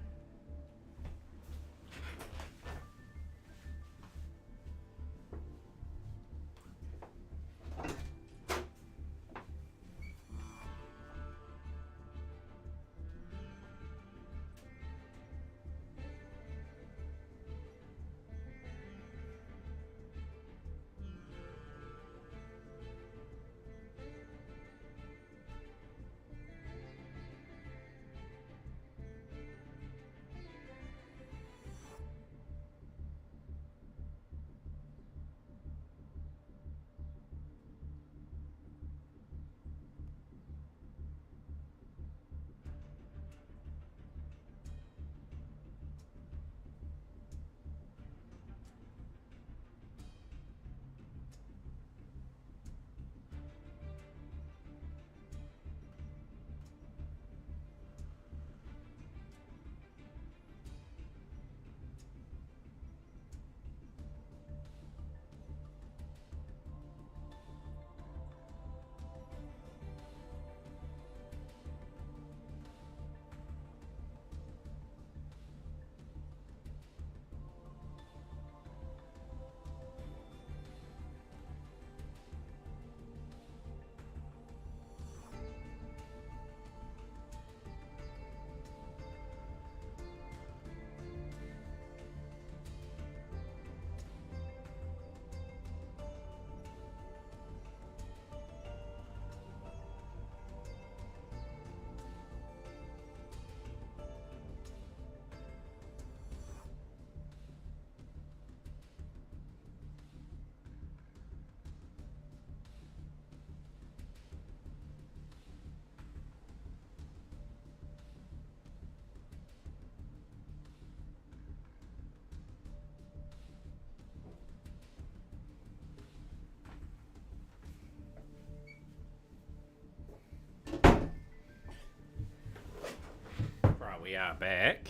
We are back.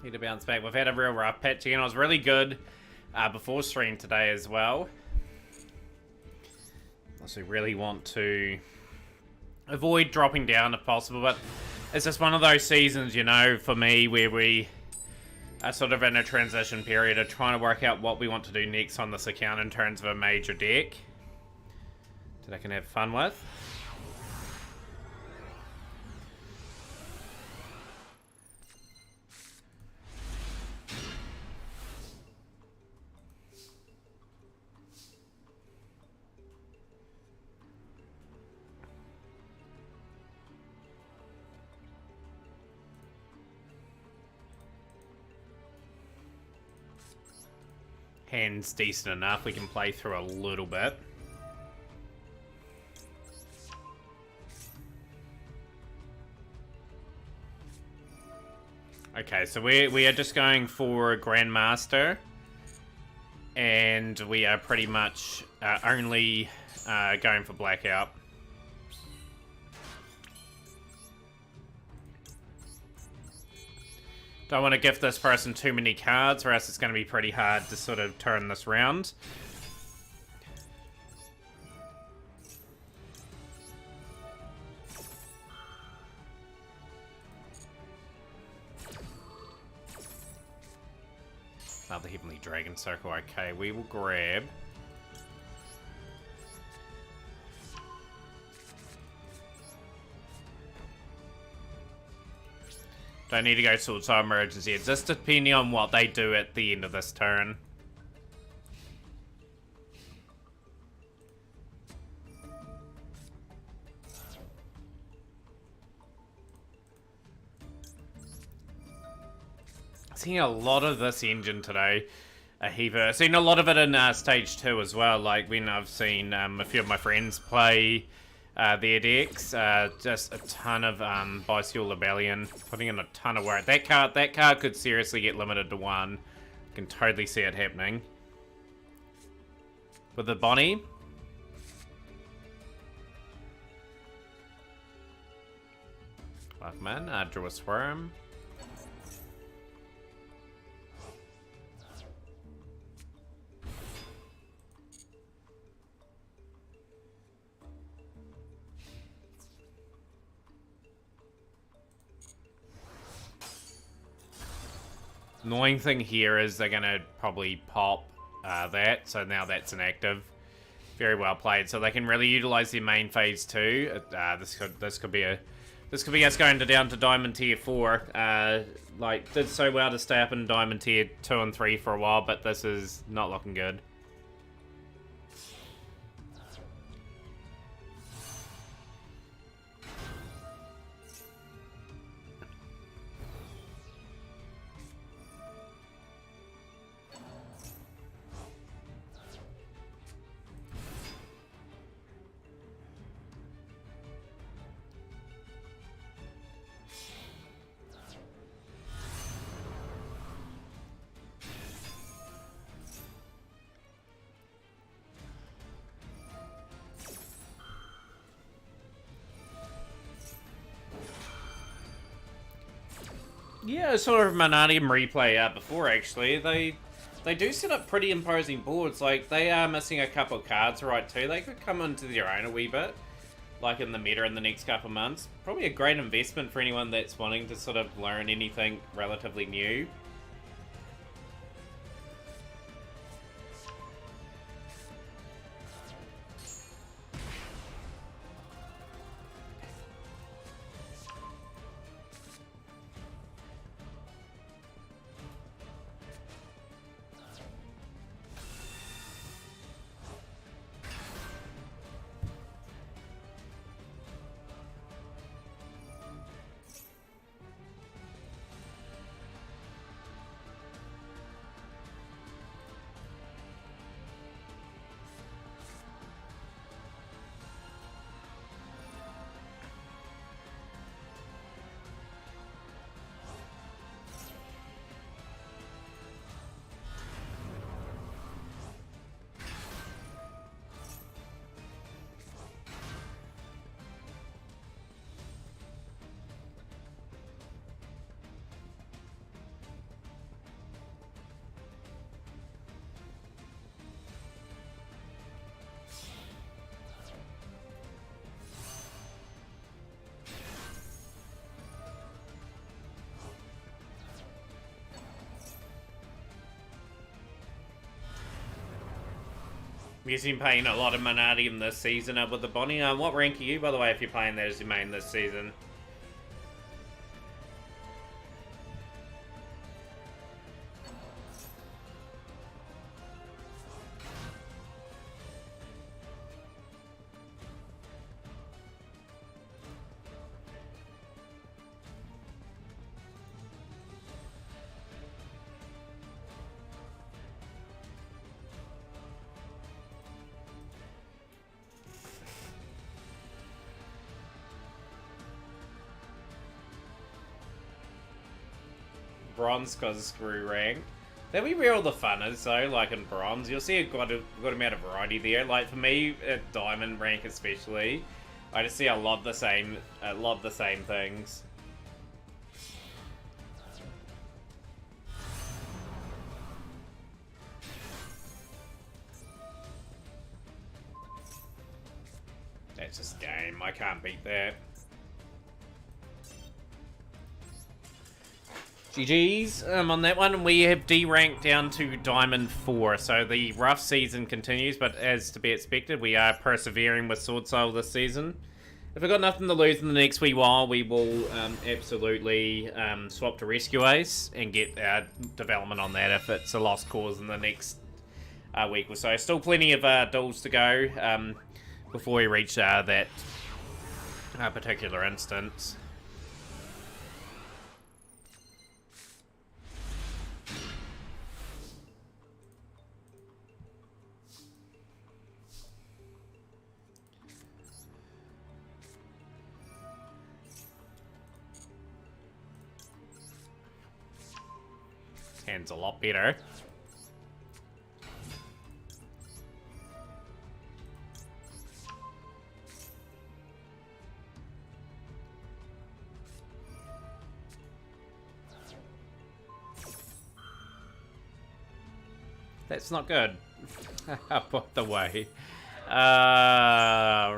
Need to bounce back. We've had a real rough patch again. I was really good before stream today as well. Also really want to avoid dropping down if possible, but it's just one of those seasons, you know, for me, where we are sort of in a transition period of trying to work out what we want to do next on this account in terms of a major deck that I can have fun with. Hand's decent enough, we can play through a little bit. Okay, so we are just going for Grandmaster, and we are pretty much only going for Blackout. Don't want to give this person too many cards, or else it's going to be pretty hard to sort of turn this round. The Heavenly Dragon Circle. Okay, we will grab. Don't need to go Swordsoul Emergency. It's just depending on what they do at the end of this turn. Seeing a lot of this engine today, Ahiva. Seen a lot of it in stage 2 as well. Like when I've seen a few of my friends play their decks, just a ton of Bicycle Rebellion, putting in a ton of work. That card could seriously get limited to 1. I can totally see it happening. With the Bonnie. Luckman, draw a Swarm. Annoying thing here is they're gonna probably pop that, so now that's inactive. Very well played. So they can really utilize their main phase too. This could be us going down to Diamond Tier 4. Like did so well to stay up in Diamond Tier 2 and 3 for a while, but this is not looking good. Yeah, sort of Manadium replay before actually. They do set up pretty imposing boards. Like they are missing a couple of cards right too. They could come into their own a wee bit, like in the meta in the next couple of months. Probably a great investment for anyone that's wanting to sort of learn anything relatively new. You've been playing a lot of Manadium this season with the Bonnie. What rank are you, by the way, if you're playing that as your main this season? Bronze cause screw rank. That'd be where all the fun is though, like in bronze. You'll see a good amount of variety there. Like for me, at diamond rank especially, I just see a lot of the same things. That's just game. I can't beat that. GG's on that one. We have D-ranked down to Diamond 4, so the rough season continues, but as to be expected, we are persevering with Swordsoul this season. If we've got nothing to lose in the next wee while, we will absolutely swap to Rescue Ace and get development on that if it's a lost cause in the next week or so. Still plenty of duels to go before we reach that particular instance. Hand's a lot better. That's not good. By the way.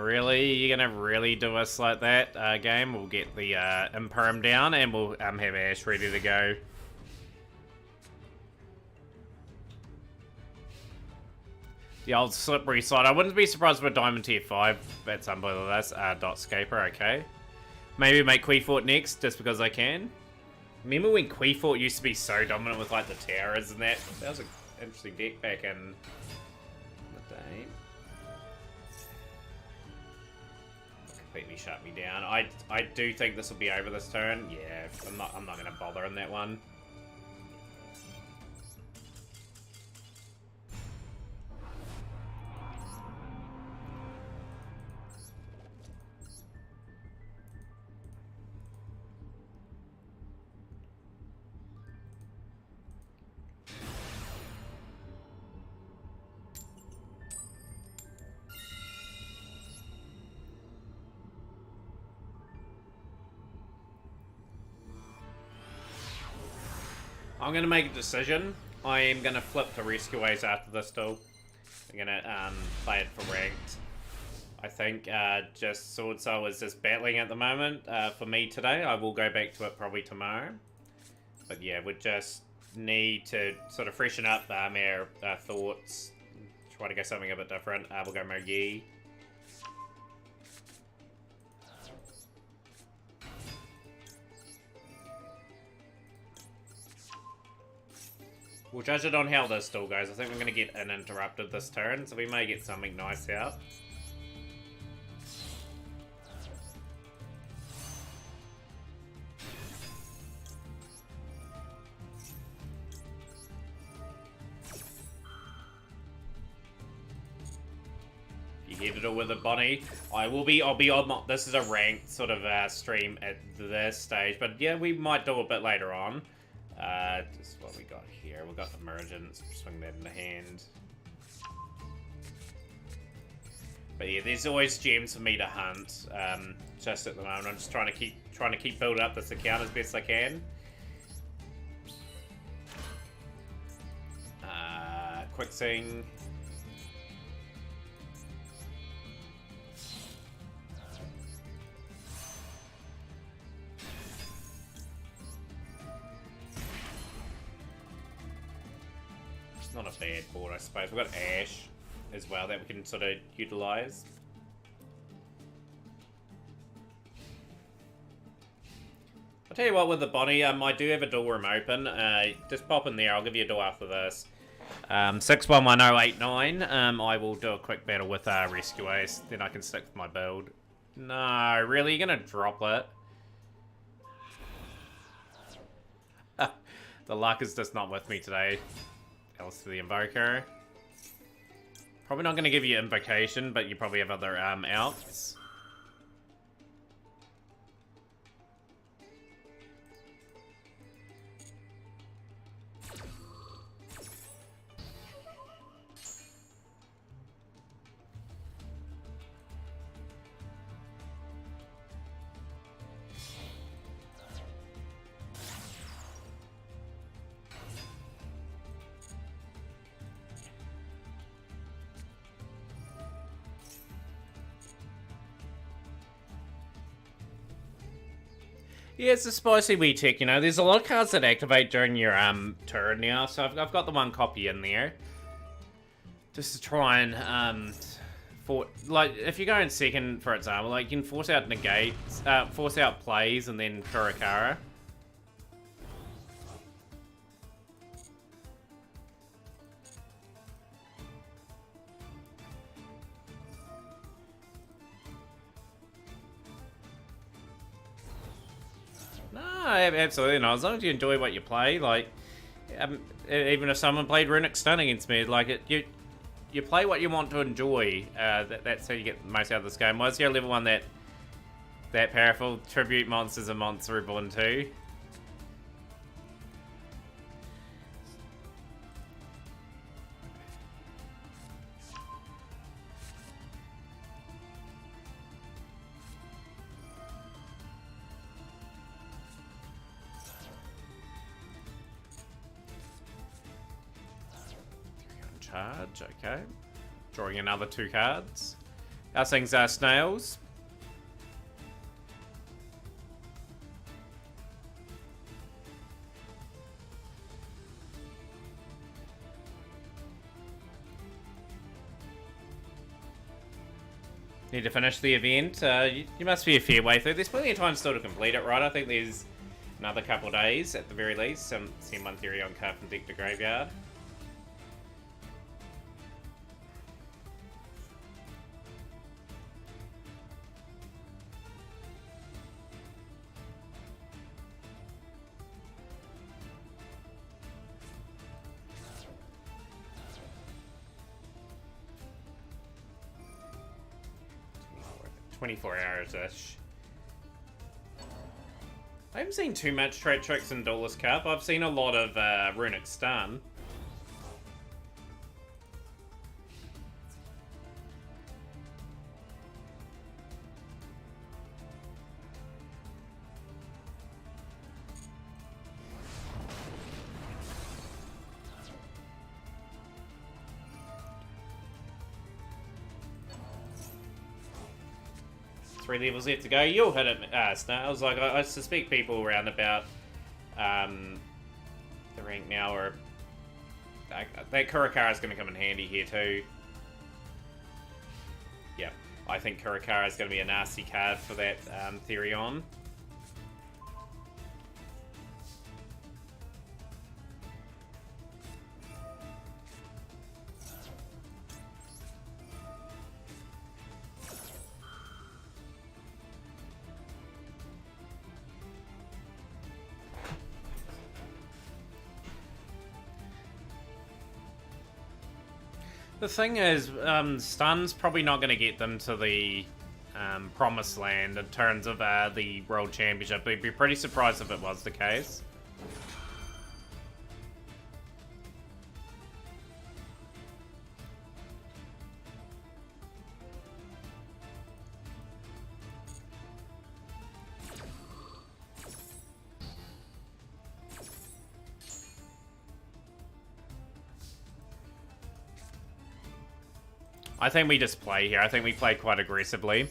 Really? You're gonna really do us like that, game? We'll get the Imperm down and we'll have Ash ready to go. The old slippery slide. I wouldn't be surprised with Diamond Tier 5 at some point of this. Dot Scaper, okay. Maybe make Queefort next, just because I can. Remember when Queefort used to be so dominant with like the towers and that? That was an interesting deck back in the day. Completely shut me down. I do think this will be over this turn. Yeah, I'm not gonna bother in that one. I'm gonna make a decision. I am gonna flip to Rescue Ace after this duel. I'm gonna play it for ranked. I think just Swordsoul is just battling at the moment for me today. I will go back to it probably tomorrow. But yeah, we just need to sort of freshen up our thoughts. Try to go something a bit different. We'll go Mogi. We'll judge it on how this duel goes. I think we're going to get uninterrupted this turn, so we may get something nice out. You headed it with a Bonnie. I'll be on. This is a ranked sort of stream at this stage, but yeah, we might do a bit later on. Just what we got here. We got Emergence. Swing that in the hand. But yeah, there's always gems for me to hunt. Just at the moment, I'm just trying to keep building up this account as best I can. Quick Sing. Not a bad board, I suppose. We've got Ash. as well that we can sort of utilize. I'll tell you what, with the body, I do have a door room open. Just pop in there. I'll give you a door after this. 611089. I will do a quick battle with Rescue Ace. Then I can stick with my build. No, really? You're gonna drop it? The luck is just not with me today. Else to the Invoker. Probably not gonna give you Invocation, but you probably have other outs. Yeah, it's a spicy wee tick, you know. There's a lot of cards that activate during your turn now, so I've got the one copy in there. Just to try and like if you go in second, for example, like you can force out negates, force out plays and then Kurakara. No, absolutely not. As long as you enjoy what you play, like, even if someone played Runic Stun against me, like, you play what you want to enjoy. That's how you get the most out of this game. Was your level 1 that powerful? Tribute monsters and Monster Reborn 2. Charge, okay. Drawing another 2 cards. Our things are snails. Need to finish the event. You must be a fair way through. There's plenty of time still to complete it, right? I think there's another couple of days at the very least. Send one theory on card from deck to graveyard. .24 hours-ish. I haven't seen too much Trade Tricks in Duelist Cup. I've seen a lot of Runic Stun. Three levels left to go. You'll hit it, Snails. Like, I suspect people around about the rank now are... that Kurakara is going to come in handy here too. Yeah, I think Kurakara is going to be a nasty card for that Therion. The thing is, Stun's probably not going to get them to the Promised Land in terms of the World Championship. I'd be pretty surprised if it was the case. I think we just play here. I think we play quite aggressively.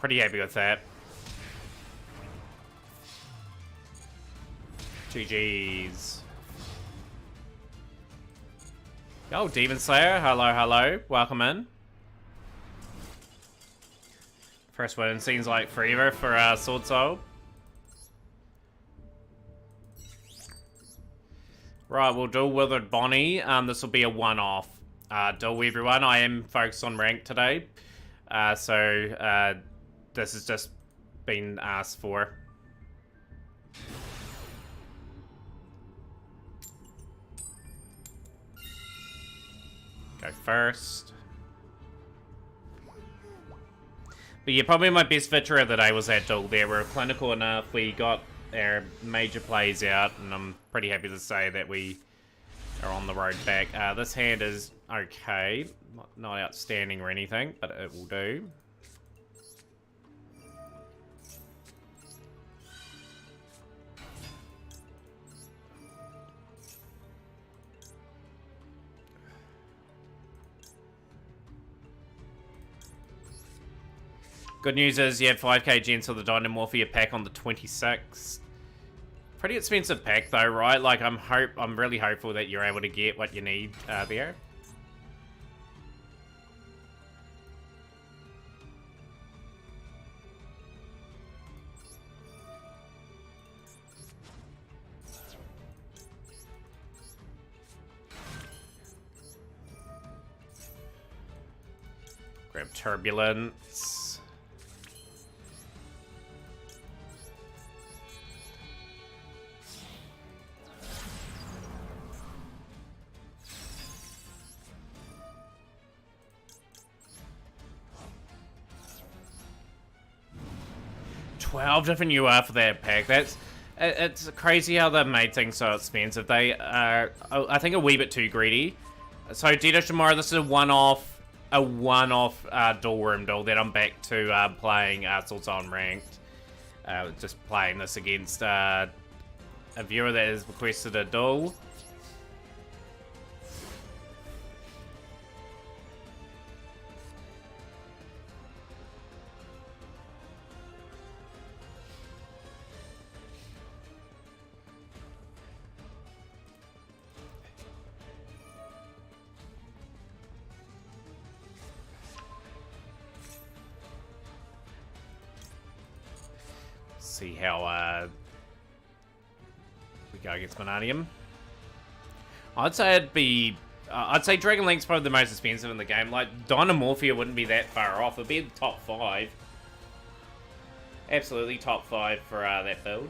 pretty happy with that. GG's. Oh, Demon Slayer. Hello, hello. Welcome in. First win seems like forever for Swordsoul. Right, we'll duel Withered Bonnie. This will be a one-off duel, everyone. I am focused on rank today. So this has just been asked for. Go first. But yeah, probably my best feature of the day was that duel there. We were clinical enough. We got our major plays out, and I'm pretty happy to say that we are on the road back. This hand is okay. Not outstanding or anything, but it will do. Good news is you have 5k gens of the Dynamorphia pack on the 26th. Pretty expensive pack though, right? Like I'm really hopeful that you're able to get what you need there. Grab Turbulence. $12 different UR for that pack. It's crazy how they made things so expensive. They are, I think, a wee bit too greedy. So Dito tomorrow, this is a one-off dual room duel that I'm back to playing Swordsoul ranked. Just playing this against a viewer that has requested a duel. See how we go against Vanadium. I'd say Dragon Link's probably the most expensive in the game. Like Dynamorphia wouldn't be that far off. It'd be in the top 5. Absolutely top 5 for that build.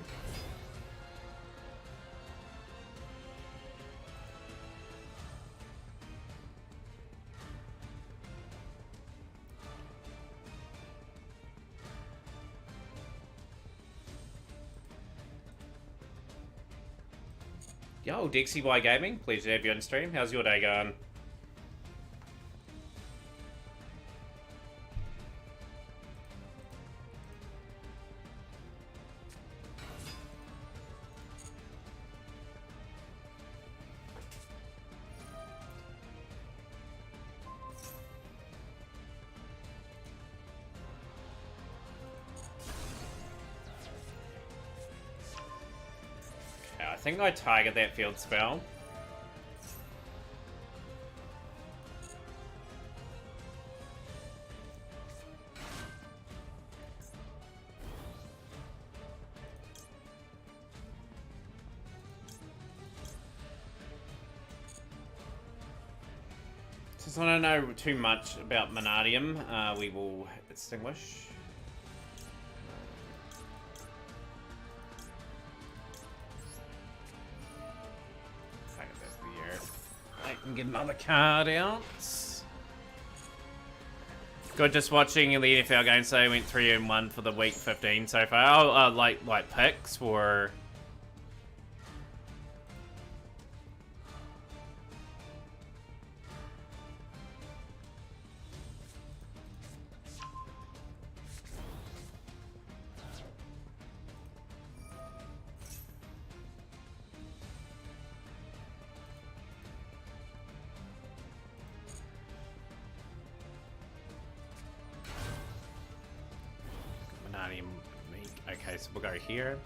Yo, Dixie Y Gaming, pleasure to have you on stream. How's your day going? I think I target that field spell. Since I don't know too much about Vanadium, we will extinguish. And get another card out. Good, just watching the NFL game. So I went 3-1 for the week 15 so far. Oh, like picks for. Okay, so we'll go here.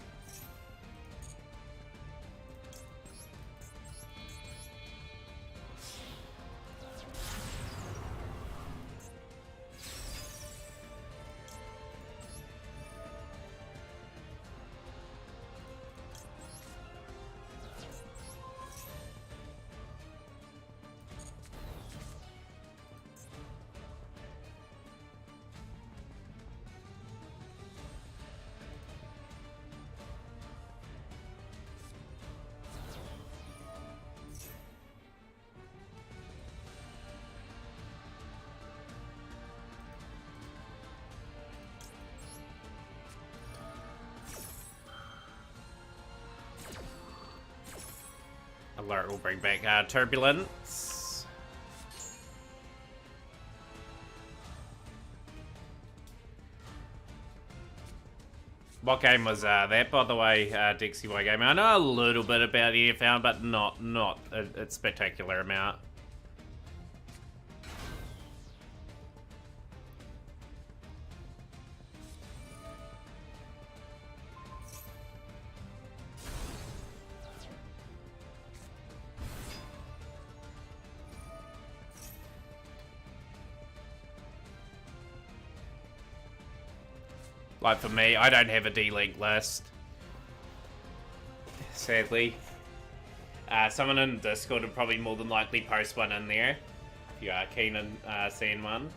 Alert will bring back turbulence. What game was that, by the way, Dixie Y Game? I know a little bit about EFL, but not a spectacular amount. Like for me, I don't have a D-League list. Sadly. Someone in Discord would probably more than likely post one in there. If you are keen on seeing one.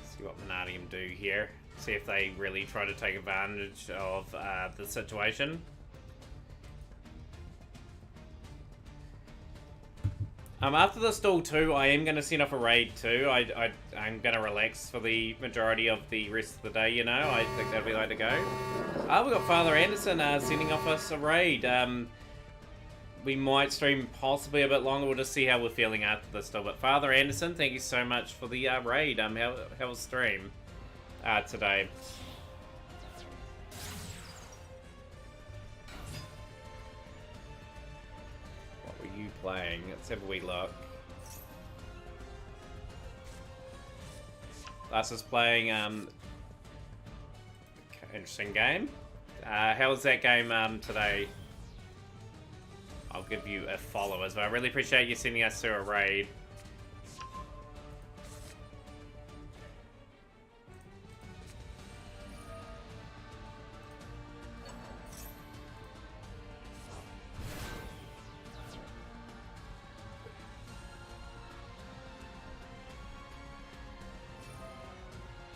See what Vanadium do here. See if they really try to take advantage of the situation. After the stall 2, I am going to send off a raid too. I'm going to relax for the majority of the rest of the day, you know. I think that'll be like to go. We've got Father Anderson sending off us a raid. We might stream possibly a bit longer. We'll just see how we're feeling after this still. But Father Anderson, thank you so much for the raid. How was stream today? What were you playing? Let's have a wee look. Last was playing interesting game. How was that game today? I'll give you a follow as well. I really appreciate you sending us through a raid.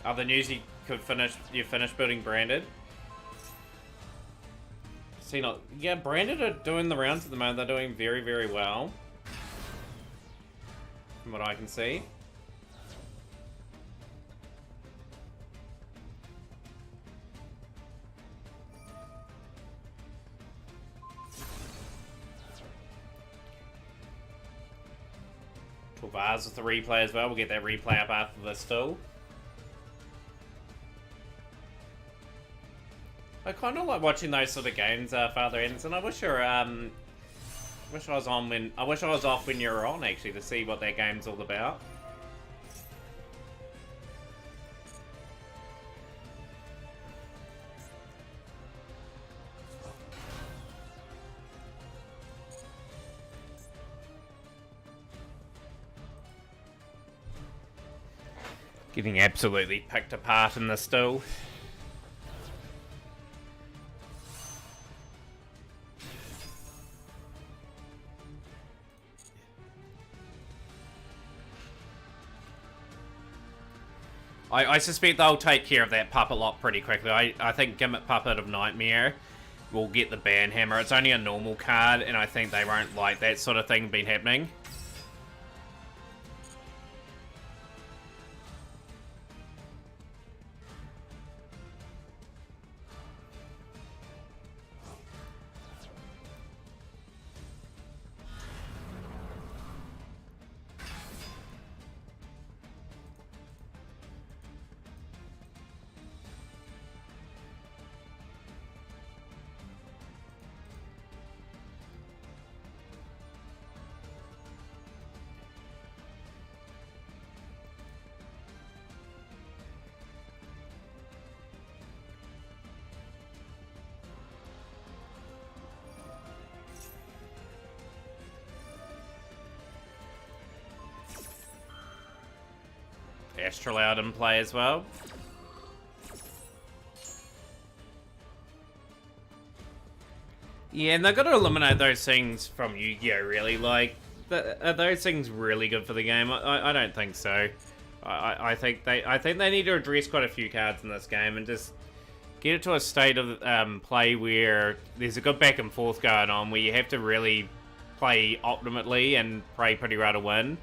Other news, you finished building Branded. See, not yeah, Branded are doing the rounds at the moment. They're doing very, very well, from what I can see. Vars with the replay as well. We'll get that replay up after this still. I kind of like watching those sort of games, Father Anderson. I wish I was off when you were on, actually, to see what that game's all about. Getting absolutely picked apart in this still. I suspect they'll take care of that puppet lot pretty quickly. I think Gimmick Puppet of Nightmare will get the ban hammer. It's only a normal card, and I think they won't like that sort of thing been happening. Astral out in play as well. Yeah, and they've got to eliminate those things from Yu-Gi-Oh! Really, like, are those things really good for the game? I don't think so. I think they need to address quite a few cards in this game and just get it to a state of play where there's a good back and forth going on, where you have to really play optimally and pray pretty well to win.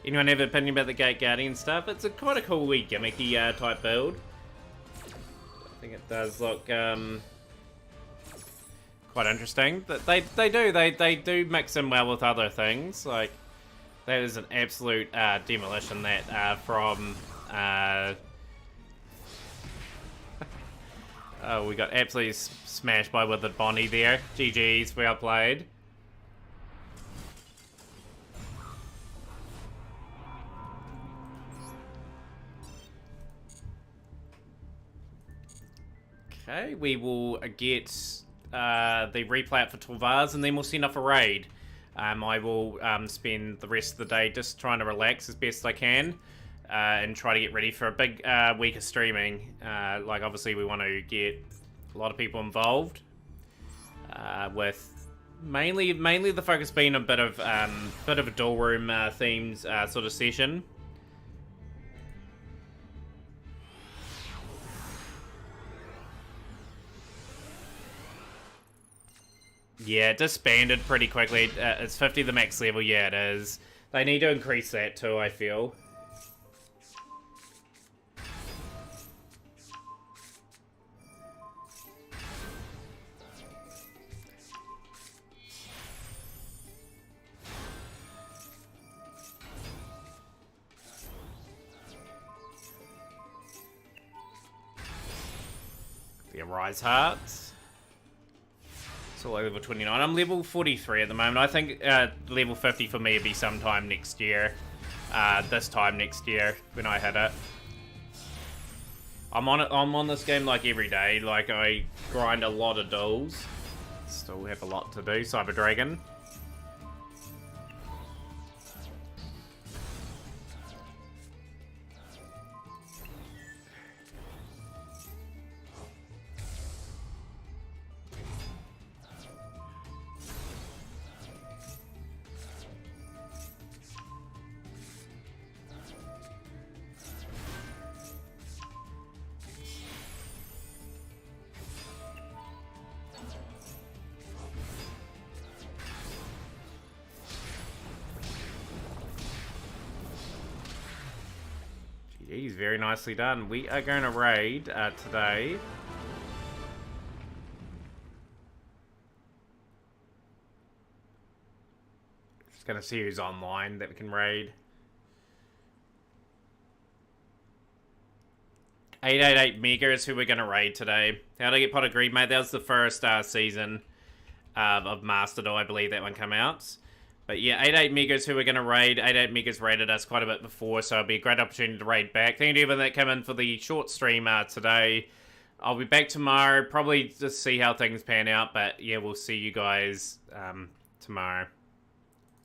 Anyone have an opinion about the Gate Guardian stuff? It's quite a cool wee gimmicky type build. I think it does look quite interesting. They do mix in well with other things. Like, that is an absolute demolition that from oh, we got absolutely smashed by Withered Bonnie there. GG's, well played. Okay, we will get the replay up for 12 hours, and then we'll send off a raid. I will spend the rest of the day just trying to relax as best I can and try to get ready for a big week of streaming. Like, obviously, we want to get a lot of people involved with mainly the focus being a bit of a dual room themed sort of session. Yeah, it disbanded pretty quickly. It's 50 the max level. Yeah, it is. They need to increase that too, I feel. The Arise Hearts. So level 29. I'm level 43 at the moment. I think level 50 for me would be sometime next year. This time next year when I hit it. I'm on this game like every day. Like, I grind a lot of duels. Still have a lot to do. Cyber Dragon. Jeez, very nicely done. We are going to raid today. Just going to see who's online that we can raid. 888 Megas who we're going to raid today. How'd I get pot of greed, mate? That was the first season of Master Duel, I believe that one came out. But yeah, 88 Megas who we're going to raid. 88 Megas raided us quite a bit before, so it'll be a great opportunity to raid back. Thank you to everyone that came in for the short stream today. I'll be back tomorrow, probably just see how things pan out, but yeah, we'll see you guys tomorrow.